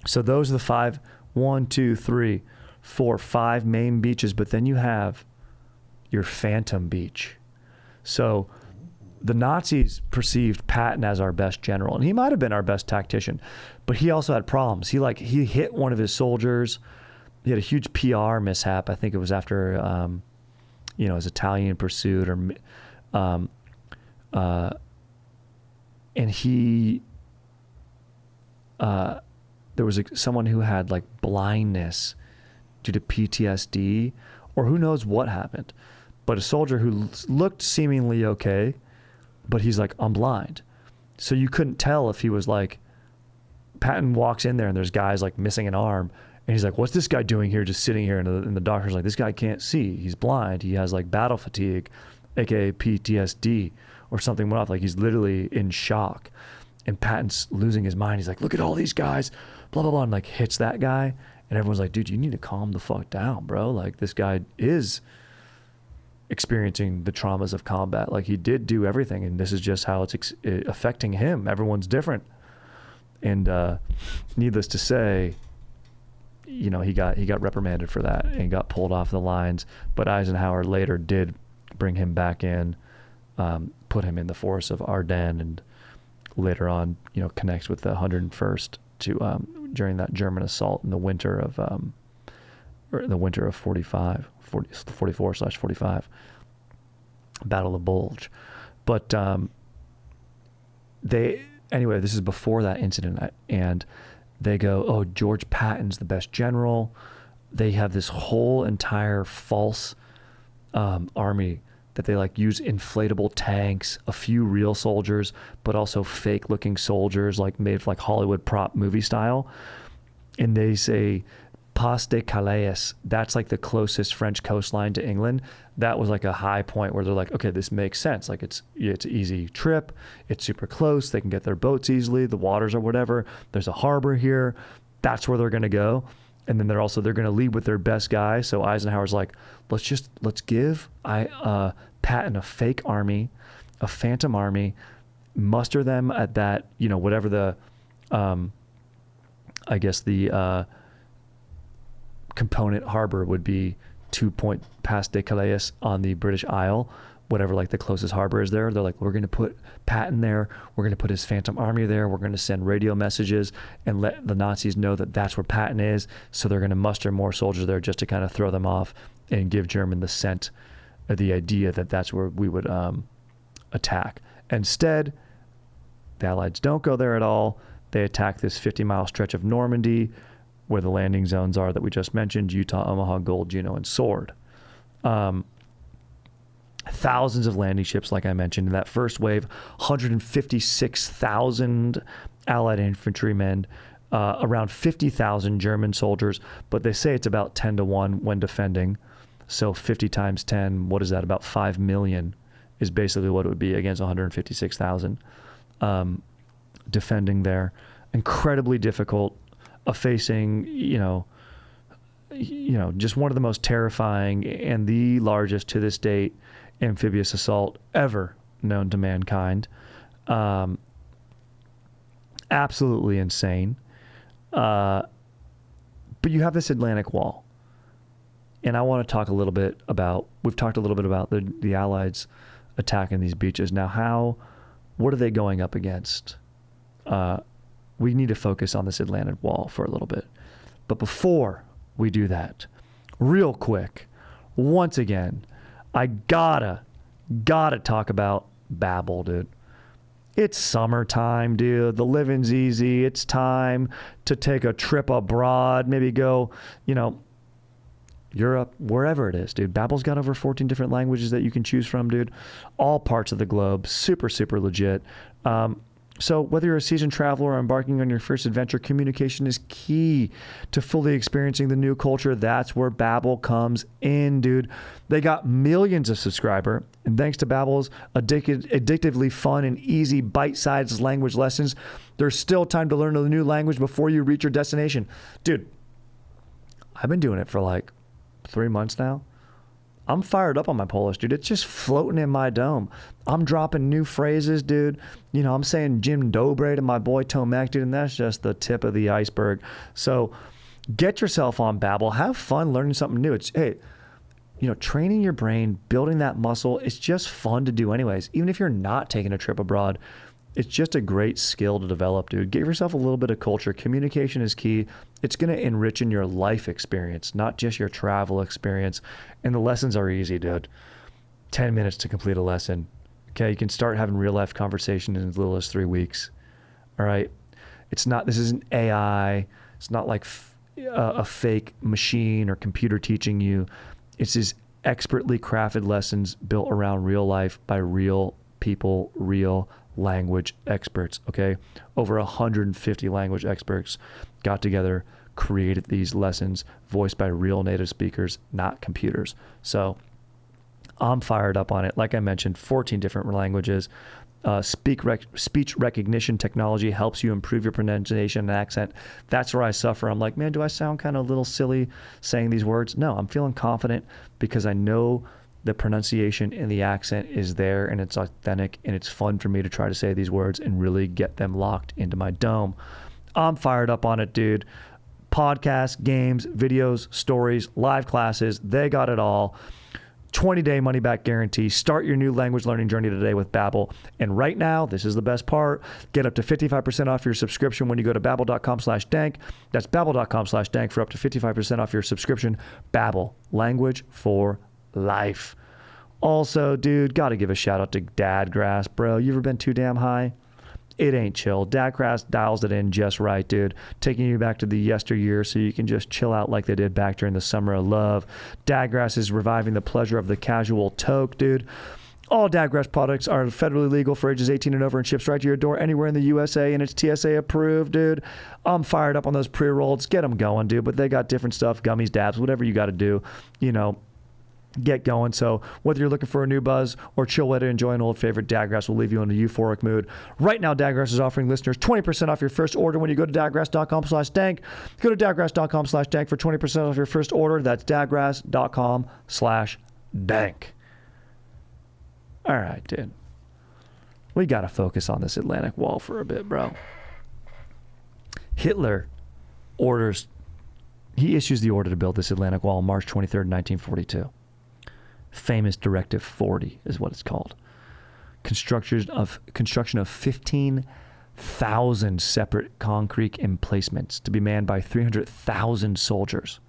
So those are the 5, 1, 2, 3, 4, 5 main beaches, but then you have your Phantom Beach. So the Nazis perceived Patton as our best general, and he might have been our best tactician, but he also had problems. He hit one of his soldiers. He had a huge PR mishap. I think it was after, his Italian pursuit, and he, there was someone who had like blindness due to PTSD, or who knows what happened, but a soldier who looked seemingly okay, but he's like, I'm blind. So you couldn't tell if he was like, Patton walks in there and there's guys like missing an arm, and he's like, what's this guy doing here, just sitting here? And the doctor's like, this guy can't see. He's blind. He has like battle fatigue, aka PTSD, or something went off. Like he's literally in shock. And Patton's losing his mind. He's like, look at all these guys, blah, blah, blah, and like hits that guy. And everyone's like, dude, you need to calm the fuck down, bro. Like this guy is experiencing the traumas of combat. Like he did do everything, and this is just how it's affecting him. Everyone's different. And needless to say, he got reprimanded for that and got pulled off the lines. But Eisenhower later did bring him back in, put him in the force of Ardennes, and later on, connects with the 101st to during that German assault in the winter of 44/45, Battle of Bulge. But this is before that incident, and they go, oh, George Patton's the best general. They have this whole entire false army that they like use inflatable tanks, a few real soldiers, but also fake looking soldiers, like made like Hollywood prop movie style. And they say Pas de Calais, that's like the closest French coastline to England. That was like a high point where they're like, okay, this makes sense. Like it's an easy trip. It's super close. They can get their boats easily. The waters or whatever. There's a harbor here. That's where they're going to go. And then they're going to lead with their best guy. So Eisenhower's like, let's give Patton a fake army, a phantom army, muster them at that, whatever the, component harbor would be, 2 Point Pas de Calais on the British Isle, whatever like the closest harbor is there. They're like, we're going to put Patton there. We're going to put his phantom army there. We're going to send radio messages and let the Nazis know that that's where Patton is. So they're going to muster more soldiers there just to kind of throw them off and give German the scent, the idea that that's where we would attack. Instead, the Allies don't go there at all. They attack this 50-mile stretch of Normandy, where the landing zones are that we just mentioned: Utah, Omaha, Gold, Juneau, and Sword. Thousands of landing ships, like I mentioned. In that first wave, 156,000 Allied infantrymen, around 50,000 German soldiers, but they say it's about 10 to 1 when defending. So 50 times 10, what is that? About 5 million is basically what it would be against 156,000 defending there. Incredibly difficult. Facing, just one of the most terrifying and the largest to this date amphibious assault ever known to mankind. Absolutely insane. But you have this Atlantic Wall. And I want to talk a little bit about, we've talked a little bit about the Allies attacking these beaches. Now, what are they going up against? We need to focus on this Atlantic Wall for a little bit. But before we do that, real quick, once again, I gotta talk about Babel, dude. It's summertime, dude. The living's easy. It's time to take a trip abroad. Maybe go, Europe, wherever it is, dude. Babel's got over 14 different languages that you can choose from, dude. All parts of the globe. Super, super legit. So whether you're a seasoned traveler or embarking on your first adventure, communication is key to fully experiencing the new culture. That's where Babbel comes in, dude. They got millions of subscribers, and thanks to Babbel's addictively fun and easy bite-sized language lessons, there's still time to learn a new language before you reach your destination. Dude, I've been doing it for like 3 months now. I'm fired up on my Polish, dude. It's just floating in my dome. I'm dropping new phrases, dude. You know, I'm saying Jim Dobre to my boy Tomek, dude, and that's just the tip of the iceberg. So get yourself on Babbel. Have fun learning something new. It's, hey, you know, training your brain, building that muscle, it's just fun to do anyways. Even if you're not taking a trip abroad, it's just a great skill to develop, dude. Give yourself a little bit of culture. Communication is key. It's going to enrich in your life experience, not just your travel experience. And the lessons are easy, dude. 10 minutes to complete a lesson. Okay, you can start having real life conversations in as little as 3 weeks. All right. This isn't AI. It's not like a fake machine or computer teaching you. It's these expertly crafted lessons built around real life by real people, real language experts, okay? Over 150 language experts got together, created these lessons voiced by real native speakers, not computers. So I'm fired up on it. Like I mentioned, 14 different languages. Speech recognition technology helps you improve your pronunciation and accent. That's where I suffer. I'm like, man, do I sound kind of a little silly saying these words? No, I'm feeling confident because I know the pronunciation and the accent is there and it's authentic, and it's fun for me to try to say these words and really get them locked into my dome. I'm fired up on it, dude. Podcasts, games, videos, stories, live classes, they got it all. 20-day money-back guarantee. Start your new language learning journey today with Babbel. And right now, this is the best part. Get up to 55% off your subscription when you go to babbel.com/dank. That's babbel.com/dank for up to 55% off your subscription. Babbel, language for life. Also, dude, got to give a shout out to Dadgrass, bro. You ever been too damn high? It ain't chill. Dadgrass dials it in just right, dude. Taking you back to the yesteryear so you can just chill out like they did back during the summer of love. Dadgrass is reviving the pleasure of the casual toke, dude. All Dadgrass products are federally legal for ages 18 and over and ships right to your door anywhere in the USA, and it's TSA approved, dude. I'm fired up on those pre-rolls. Get them going, dude. But they got different stuff, gummies, dabs, whatever you got to do, you know. Get going. So whether you're looking for a new buzz or chill way to enjoy an old favorite, Dadgrass will leave you in a euphoric mood. Right now, Dadgrass is offering listeners 20% off your first order when you go to dadgrass.com/dank. Go to dadgrass.com/dank for 20% off your first order. That's dadgrass.com/dank. All right, dude. We got to focus on this Atlantic Wall for a bit, bro. Hitler issues the order to build this Atlantic Wall on March 23rd, 1942. Famous Directive 40 is what it's called. Construction of 15,000 separate concrete emplacements to be manned by 300,000 soldiers.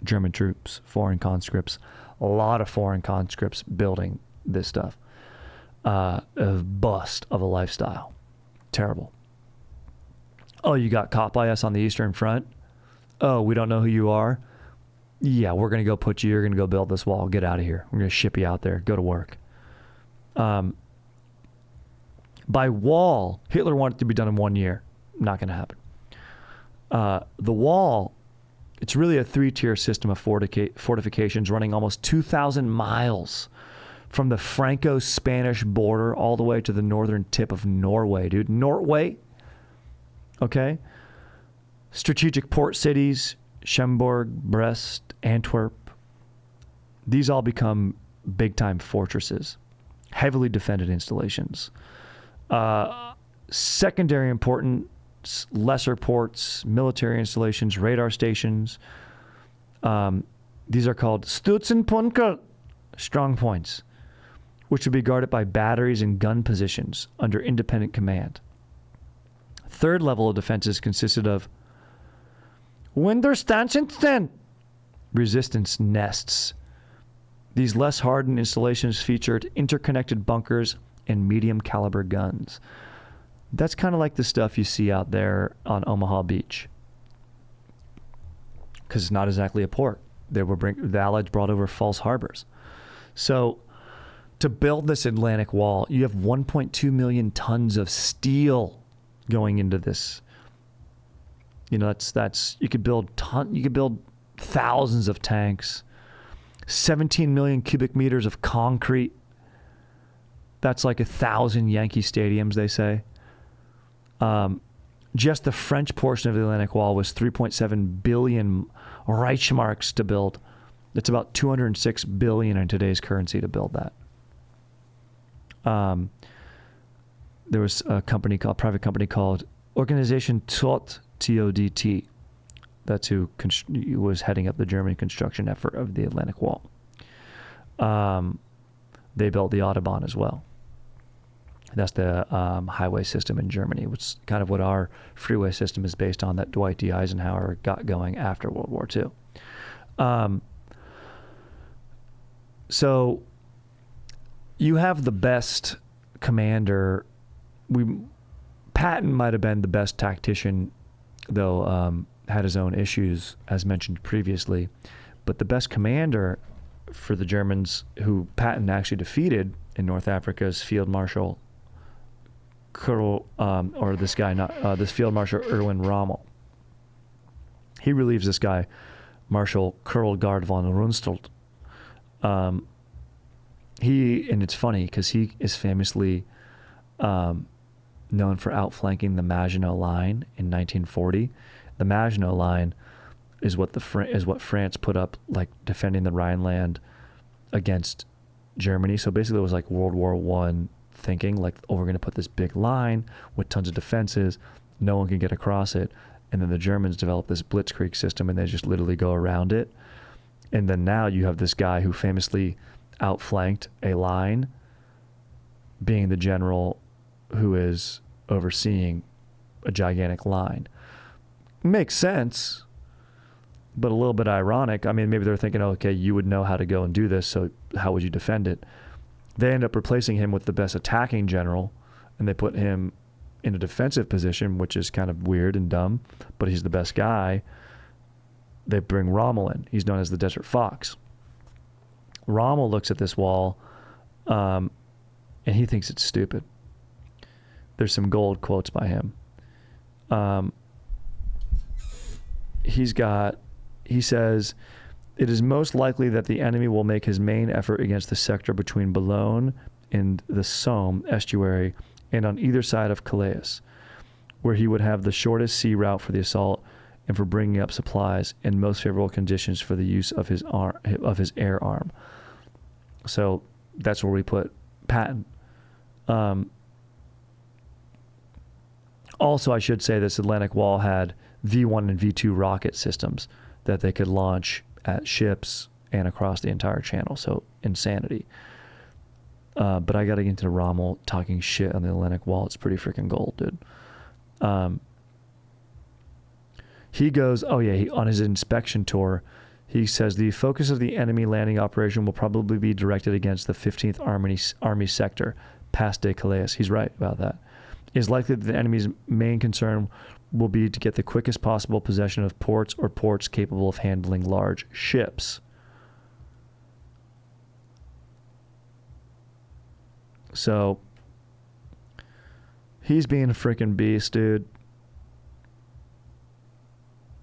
German troops, foreign conscripts, a lot of foreign conscripts building this stuff. A bust of a lifestyle. Terrible. Oh, you got caught by us on the Eastern Front? Oh, we don't know who you are? Yeah, we're going to go you're going to go build this wall. Get out of here. We're going to ship you out there. Go to work. By wall, Hitler wanted it to be done in 1 year. Not going to happen. The wall, it's really a 3-tier system of fortifications running almost 2,000 miles from the Franco-Spanish border all the way to the northern tip of Norway, dude. Norway? Okay? Strategic port cities, Schemberg, Brest, Antwerp. These all become big-time fortresses, heavily defended installations. Secondary importance, lesser ports, military installations, radar stations. These are called Stützpunkte, strong points, which would be guarded by batteries and gun positions under independent command. Third level of defenses consisted of Widerstandssten, resistance nests. These less hardened installations featured interconnected bunkers and medium caliber guns. That's kind of like the stuff you see out there on Omaha Beach. Because it's not exactly a port. The Allies brought over false harbors. So to build this Atlantic Wall, you have 1.2 million tons of steel going into this. You know, that's you could build thousands of tanks, 17 million cubic meters of concrete. That's like 1,000 Yankee stadiums, they say. Just the French portion of the Atlantic Wall was 3.7 billion Reichsmarks to build. It's about $206 billion in today's currency to build that. There was a private company called Organisation Todt, T-O-D-T. That's who was heading up the German construction effort of the Atlantic Wall. They built the Autobahn as well. That's the highway system in Germany, which is kind of what our freeway system is based on, that Dwight D. Eisenhower got going after World War II. So you have the best commander. Patton might have been the best tactician, though had his own issues, as mentioned previously. But the best commander for the Germans, who Patton actually defeated in North Africa, is Field Marshal Field Marshal Erwin Rommel. He relieves this guy, Marshal Kurlgard von Rundstedt. And it's funny because he is famously known for outflanking the Maginot Line in 1940. The Maginot Line is what France put up, like defending the Rhineland against Germany. So basically, it was like World War I thinking, like, oh, we're going to put this big line with tons of defenses, no one can get across it, and then the Germans developed this blitzkrieg system, and they just literally go around it. And then now you have this guy who famously outflanked a line, being the general who is overseeing a gigantic line. Makes sense, but a little bit ironic. I mean, maybe they're thinking, oh, okay, you would know how to go and do this, so how would you defend it? They end up replacing him with the best attacking general, and they put him in a defensive position, which is kind of weird and dumb, but he's the best guy. They bring Rommel in. He's known as the Desert Fox. Rommel looks at this wall, and he thinks it's stupid. There's some gold quotes by him. He says, it is most likely that the enemy will make his main effort against the sector between Boulogne and the Somme estuary and on either side of Calais, where he would have the shortest sea route for the assault and for bringing up supplies and most favorable conditions for the use of his air arm. So that's where we put Patton. Also, I should say this Atlantic Wall had V1 and V2 rocket systems that they could launch at ships and across the entire channel. So insanity. But I got to get into Rommel talking shit on the Atlantic Wall. It's pretty freaking gold, dude. He goes, on his inspection tour, he says the focus of the enemy landing operation will probably be directed against the 15th Army sector, past de Calais. He's right about that. It is likely that the enemy's main concern will be to get the quickest possible possession of ports or ports capable of handling large ships. So he's being a freaking beast, dude.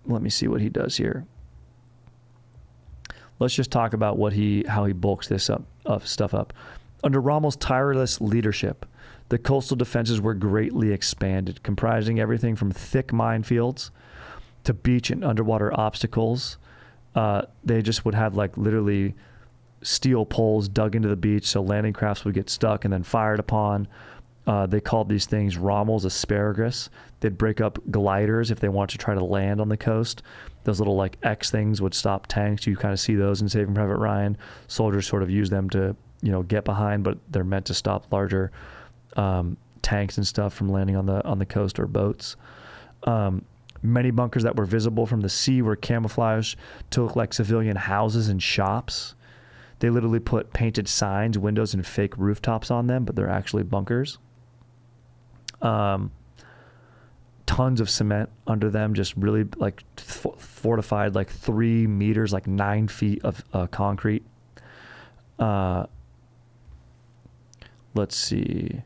Let me see what he does here. Let's just talk about how he bulks this stuff up. Under Rommel's tireless leadership, the coastal defenses were greatly expanded, comprising everything from thick minefields to beach and underwater obstacles. They just would have like literally steel poles dug into the beach so landing crafts would get stuck and then fired upon. They called these things Rommel's asparagus. They'd break up gliders if they wanted to try to land on the coast. Those little like X things would stop tanks. You kind of see those in Saving Private Ryan. Soldiers sort of use them to, get behind, but they're meant to stop larger tanks and stuff from landing on the coast or boats. Many bunkers that were visible from the sea were camouflaged to look like civilian houses and shops. They literally put painted signs, windows, and fake rooftops on them, but they're actually bunkers. Tons of cement under them, just really like fortified, like 3 meters, like 9 feet of concrete. Let's see.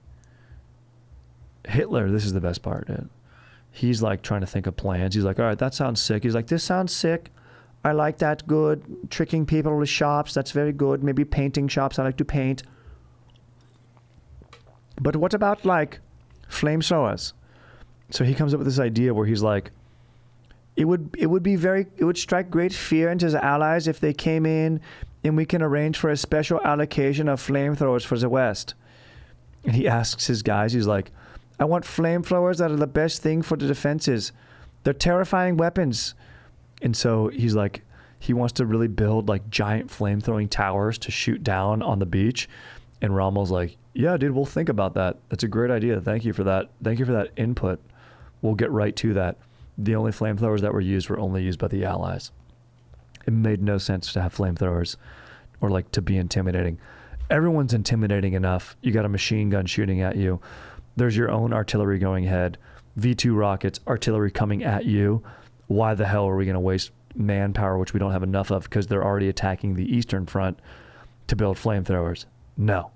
Hitler, this is the best part, dude. He's like trying to think of plans. He's like, all right, that sounds sick. He's like, this sounds sick. I like that. Good. Tricking people with shops. That's very good. Maybe painting shops. I like to paint. But what about like flamethrowers? So he comes up with this idea where he's like, It would strike great fear into the Allies if they came in, and we can arrange for a special allocation of flamethrowers for the West. And he asks his guys, he's like, I want flamethrowers that are the best thing for the defenses. They're terrifying weapons. And so he's like, he wants to really build like giant flamethrowing towers to shoot down on the beach. And Rommel's like, yeah, dude, we'll think about that. That's a great idea. Thank you for that. Thank you for that input. We'll get right to that. The only flamethrowers that were only used by the Allies. It made no sense to have flamethrowers or like to be intimidating. Everyone's intimidating enough. You got a machine gun shooting at you. There's your own artillery going ahead. V2 rockets, artillery coming at you. Why the hell are we going to waste manpower, which we don't have enough of because they're already attacking the Eastern Front, to build flamethrowers? No.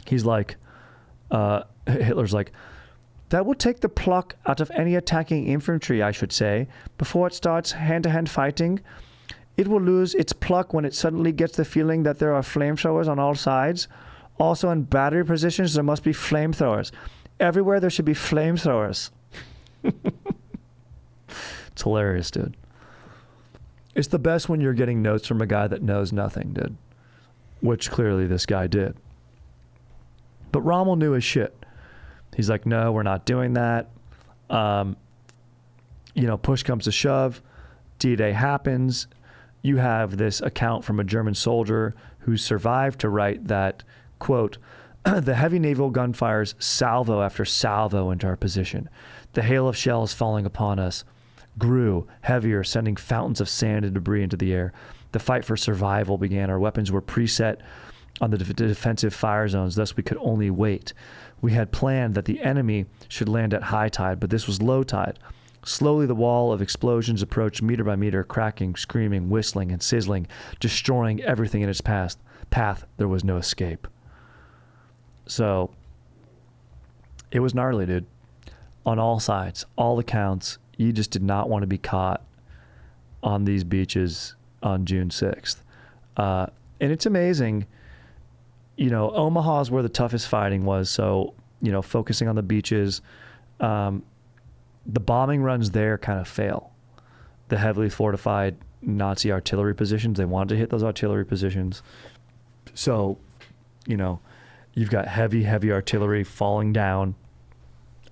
He's like, Hitler's like, that will take the pluck out of any attacking infantry, I should say, before it starts hand-to-hand fighting. It will lose its pluck when it suddenly gets the feeling that there are flamethrowers on all sides. Also in battery positions, there must be flamethrowers. Everywhere there should be flamethrowers. It's hilarious, dude. It's the best when you're getting notes from a guy that knows nothing, dude. Which clearly this guy did. But Rommel knew his shit. He's like, no, we're not doing that. Push comes to shove. D-Day happens. You have this account from a German soldier who survived to write that, quote, the heavy naval gun fires salvo after salvo into our position. The hail of shells falling upon us grew heavier, sending fountains of sand and debris into the air. The fight for survival began. Our weapons were preset on the defensive fire zones, thus we could only wait. We had planned that the enemy should land at high tide, but this was low tide. Slowly the wall of explosions approached meter by meter, cracking, screaming, whistling, and sizzling, destroying everything in its path. There was no escape. So, it was gnarly, dude. On all sides, all accounts, you just did not want to be caught on these beaches on June 6th. And it's amazing. Omaha is where the toughest fighting was. So, focusing on the beaches, the bombing runs there kind of fail. The heavily fortified Nazi artillery positions, they wanted to hit those artillery positions. So, you've got heavy artillery falling down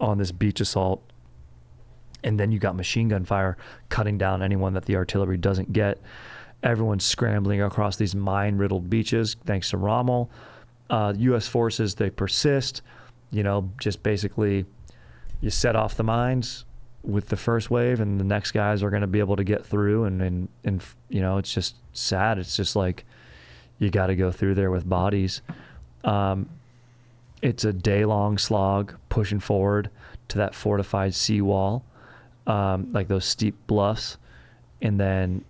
on this beach assault. And then you got machine gun fire cutting down anyone that the artillery doesn't get. Everyone's scrambling across these mine-riddled beaches, thanks to Rommel. U.S. forces, they persist. Just basically, you set off the mines with the first wave, and the next guys are going to be able to get through. And it's just sad. It's just like you got to go through there with bodies. It's a day-long slog pushing forward to that fortified seawall, like those steep bluffs, and then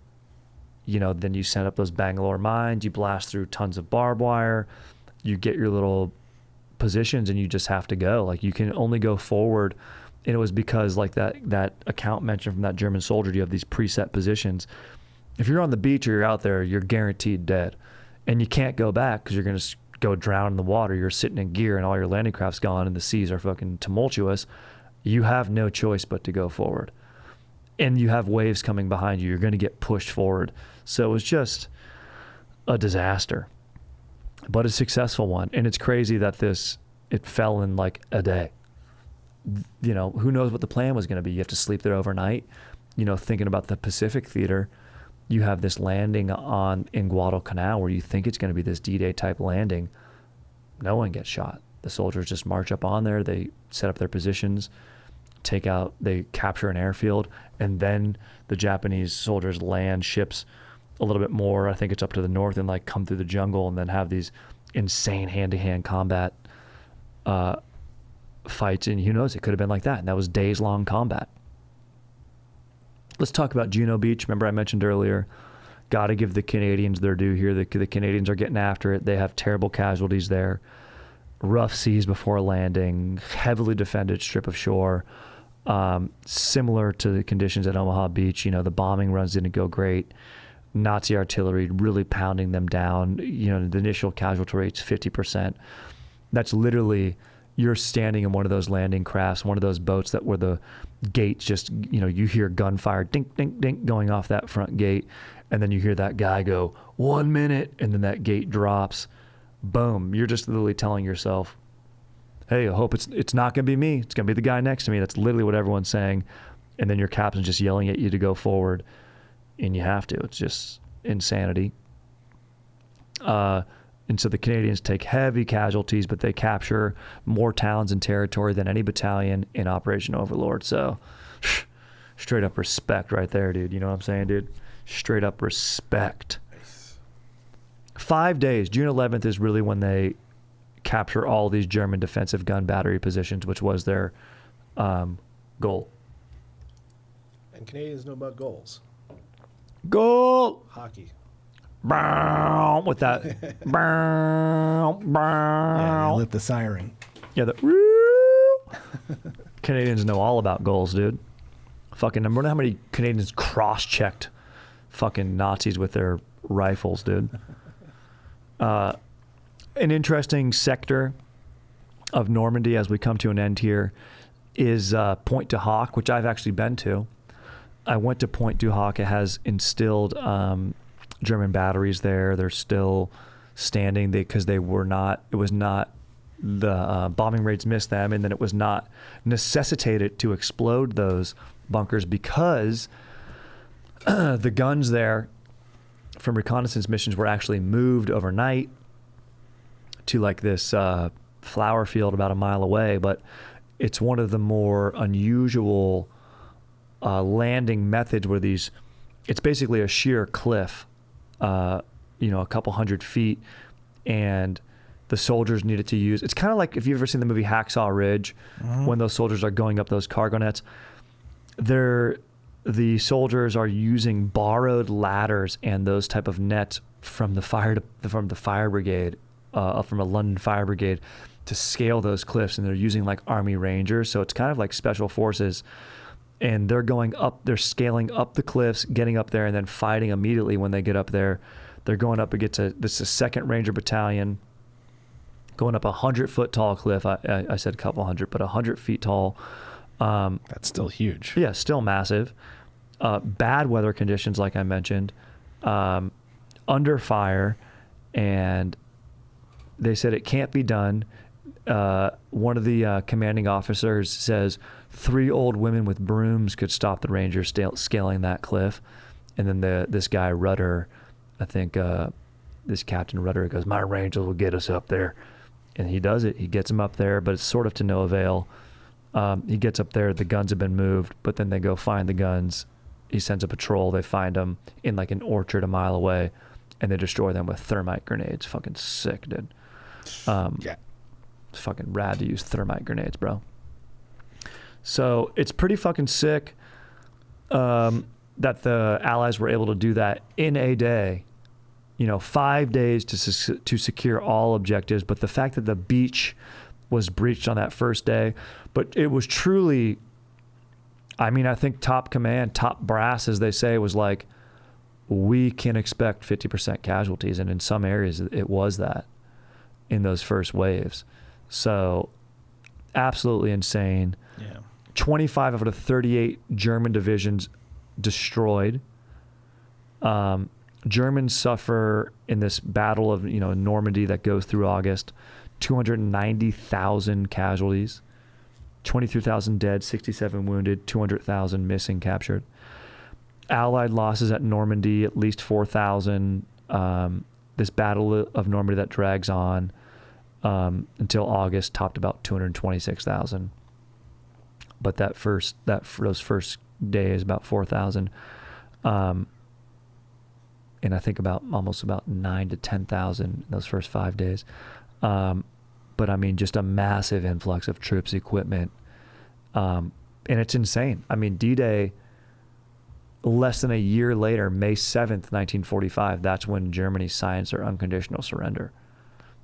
you set up those Bangalore mines. You blast through tons of barbed wire. You get your little positions, and you just have to go. Like, you can only go forward. And it was because, like, that account mentioned from that German soldier, you have these preset positions. If you're on the beach or you're out there, you're guaranteed dead. And you can't go back because you're going to go drown in the water. You're sitting in gear and all your landing craft's gone and the seas are fucking tumultuous. You have no choice but to go forward. And you have waves coming behind you. You're going to get pushed forward. So it was just a disaster, but a successful one. And it's crazy that it fell in like a day. Who knows what the plan was going to be? You have to sleep there overnight. Thinking about the Pacific Theater, you have this landing in Guadalcanal where you think it's going to be this D-Day type landing. No one gets shot. The soldiers just march up on there. They set up their positions, they capture an airfield, and then the Japanese soldiers land ships a little bit more. I think it's up to the north, and like come through the jungle and then have these insane hand-to-hand combat fights. And who knows, it could have been like that. And that was days-long combat. Let's talk about Juno Beach. Remember I mentioned earlier, got to give the Canadians their due here. The Canadians are getting after it. They have terrible casualties there. Rough seas before landing, heavily defended strip of shore. Similar to the conditions at Omaha Beach, the bombing runs didn't go great. Nazi artillery really pounding them down. The initial casualty rate's 50%. That's literally you're standing in one of those landing crafts, one of those boats that where the gates just, you hear gunfire, dink, dink, dink, going off that front gate. And then you hear that guy go, 1 minute, and then that gate drops. Boom. You're just literally telling yourself, hey, I hope it's not going to be me. It's going to be the guy next to me. That's literally what everyone's saying. And then your captain's just yelling at you to go forward. And you have to. It's just insanity. And so the Canadians take heavy casualties, but they capture more towns and territory than any battalion in Operation Overlord. So straight up respect right there, dude. You know what I'm saying, dude? Straight up respect. Nice. 5 days. June 11th is really when they capture all these German defensive gun battery positions, which was their goal. And Canadians know about goals. Goal! Hockey. With that. Yeah, they lit the siren. Yeah, Canadians know all about goals, dude. Fucking, I wonder how many Canadians cross-checked fucking Nazis with their rifles, dude. An interesting sector of Normandy as we come to an end here is Pointe du Hoc, which I've actually been to. I went to Pointe du Hoc. It has instilled German batteries there. They're still standing because it was not, the bombing raids missed them, and then it was not necessitated to explode those bunkers because the guns there from reconnaissance missions were actually moved overnight to like this flower field about a mile away. But it's one of the more unusual landing methods where it's basically a sheer cliff, a couple 100 feet, and the soldiers needed to use, it's kind of like if you've ever seen the movie Hacksaw Ridge, when those soldiers are going up those cargo nets, the soldiers are using borrowed ladders and those type of nets from the fire brigade, from a London fire brigade, to scale those cliffs, and they're using like Army Rangers, so it's kind of like special forces, and they're scaling up the cliffs, getting up there, and then fighting immediately when they get up there. They're going up against this is 2nd Ranger Battalion, going up a 100-foot tall cliff. I said a couple hundred, but 100 feet tall. That's still huge. Yeah, still massive. Bad weather conditions, like I mentioned, under fire, and they said it can't be done. One of the commanding officers says 3 old women with brooms could stop the Rangers scaling that cliff. And then this guy Rudder, I think this Captain Rudder goes, my Rangers will get us up there. And he does it. He gets them up there, but it's sort of to no avail. He gets up there, the guns have been moved, but then they go find the guns. He sends a patrol, they find them in like an orchard a mile away, and they destroy them with thermite grenades. Fucking sick, dude. Yeah. It's fucking rad to use thermite grenades, bro. So it's pretty fucking sick that the Allies were able to do that in a day. 5 days to secure all objectives, but the fact that the beach was breached on that first day, but it was truly, I think top command, top brass, as they say, was like, we can expect 50% casualties, and in some areas it was that in those first waves. So absolutely insane. Yeah. 25 out of 38 German divisions destroyed. Germans suffer in this battle of Normandy that goes through August, 290,000 casualties, 23,000 dead, 67 wounded, 200,000 missing, captured. Allied losses at Normandy, at least 4,000. This battle of Normandy that drags on until August topped about 226,000. But those first days, about 4,000. And I think almost about 9,000 to 10,000 in those first 5 days. But just a massive influx of troops, equipment. And it's insane. D-Day, less than a year later, May 7th, 1945, that's when Germany signs their unconditional surrender.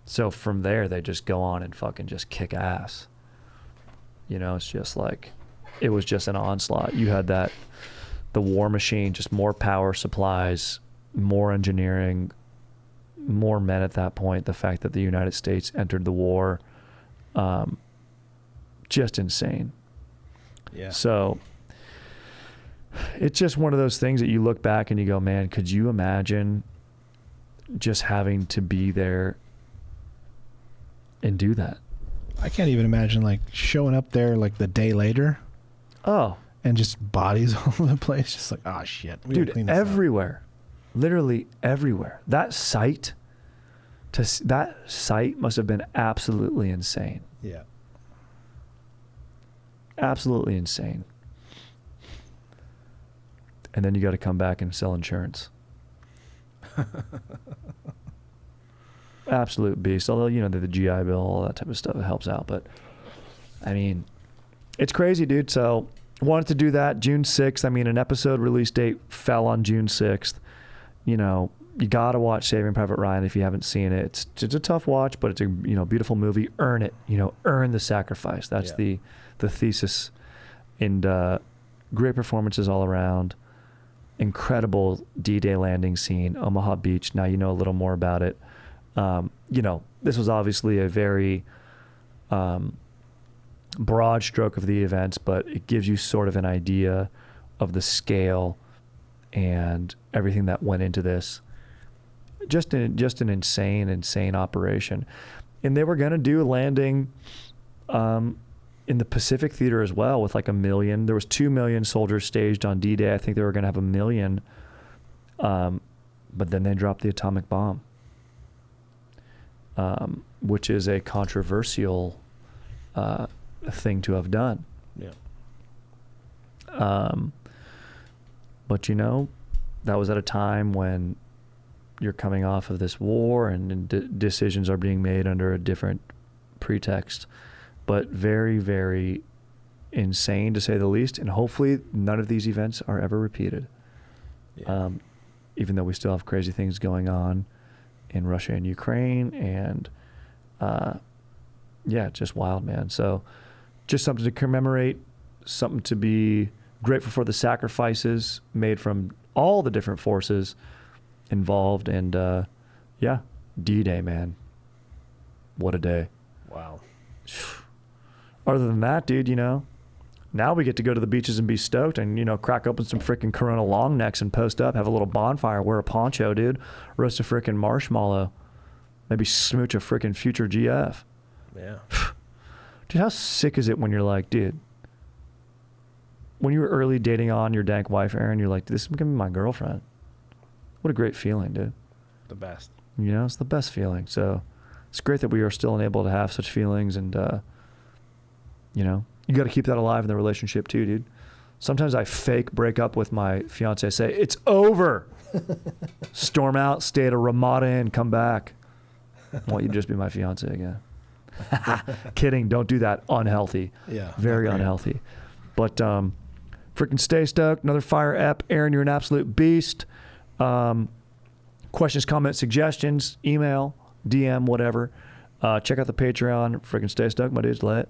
So from there, they just go on and fucking just kick ass. It's just like, it was just an onslaught. You had the war machine, just more power supplies, more engineering, more men at that point. The fact that the United States entered the war just insane. Yeah. So it's just one of those things that you look back and you go, man, could you imagine just having to be there and do that? I can't even imagine like showing up there like the day later. Oh. And just bodies all over the place. Just like, oh shit. We gotta Dude, clean this up. everywhere. Literally everywhere. That site must have been absolutely insane. Yeah. Absolutely insane. And then you got to come back and sell insurance. Absolute beast. Although, you know, the GI Bill, all that type of stuff, it helps out. But, I mean, it's crazy, dude. So, wanted to do that June 6th. I mean, an episode release date fell on June 6th. You know, you got to watch Saving Private Ryan if you haven't seen it. It's a tough watch, but it's a, you know, beautiful movie. Earn it. You know, earn the sacrifice. That's the thesis. And great performances all around. Incredible D-Day landing scene, Omaha Beach. Now you know a little more about it. You know, this was obviously a very broad stroke of the events, but it gives you sort of an idea of the scale and everything that went into this. Just an insane operation. And they were going to do a landing in the Pacific Theater as well with like 1 million. There was 2 million soldiers staged on D-Day. I think they were going to have 1 million. But then they dropped the atomic bomb, which is a controversial thing to have done. Yeah. But you know, that was at a time when you're coming off of this war and decisions are being made under a different pretext. But very, very insane to say the least. And hopefully none of these events are ever repeated. Yeah. Even though we still have crazy things going on in Russia and Ukraine. And yeah, just wild, man. So just something to commemorate, something to be grateful for, the sacrifices made from all the different forces involved. And yeah, D-Day, man. What a day. Wow. Other than that, dude, you know, now we get to go to the beaches and be stoked and, you know, crack open some freaking Corona long necks and post up, have a little bonfire, wear a poncho, dude, roast a freaking marshmallow, maybe smooch a freaking future GF. Yeah. Dude, how sick is it when you're like, dude, when you were early dating on your dank wife, Aaron, you're like, this is going to be my girlfriend. What a great feeling, dude. The best. You know, it's the best feeling. So it's great that we are still able to have such feelings and, you know, you got to keep that alive in the relationship too, dude. Sometimes I fake break up with my fiance, say, it's over. Storm out, stay at a Ramada Inn, come back. I want you to just be my fiance again. Kidding. Don't do that. Unhealthy. Yeah. Very unhealthy. But freaking stay stoked. Another fire ep. Aaron, you're an absolute beast. Questions, comments, suggestions, email, DM, whatever. Check out the Patreon. Freaking stay stoked, my dudes. Let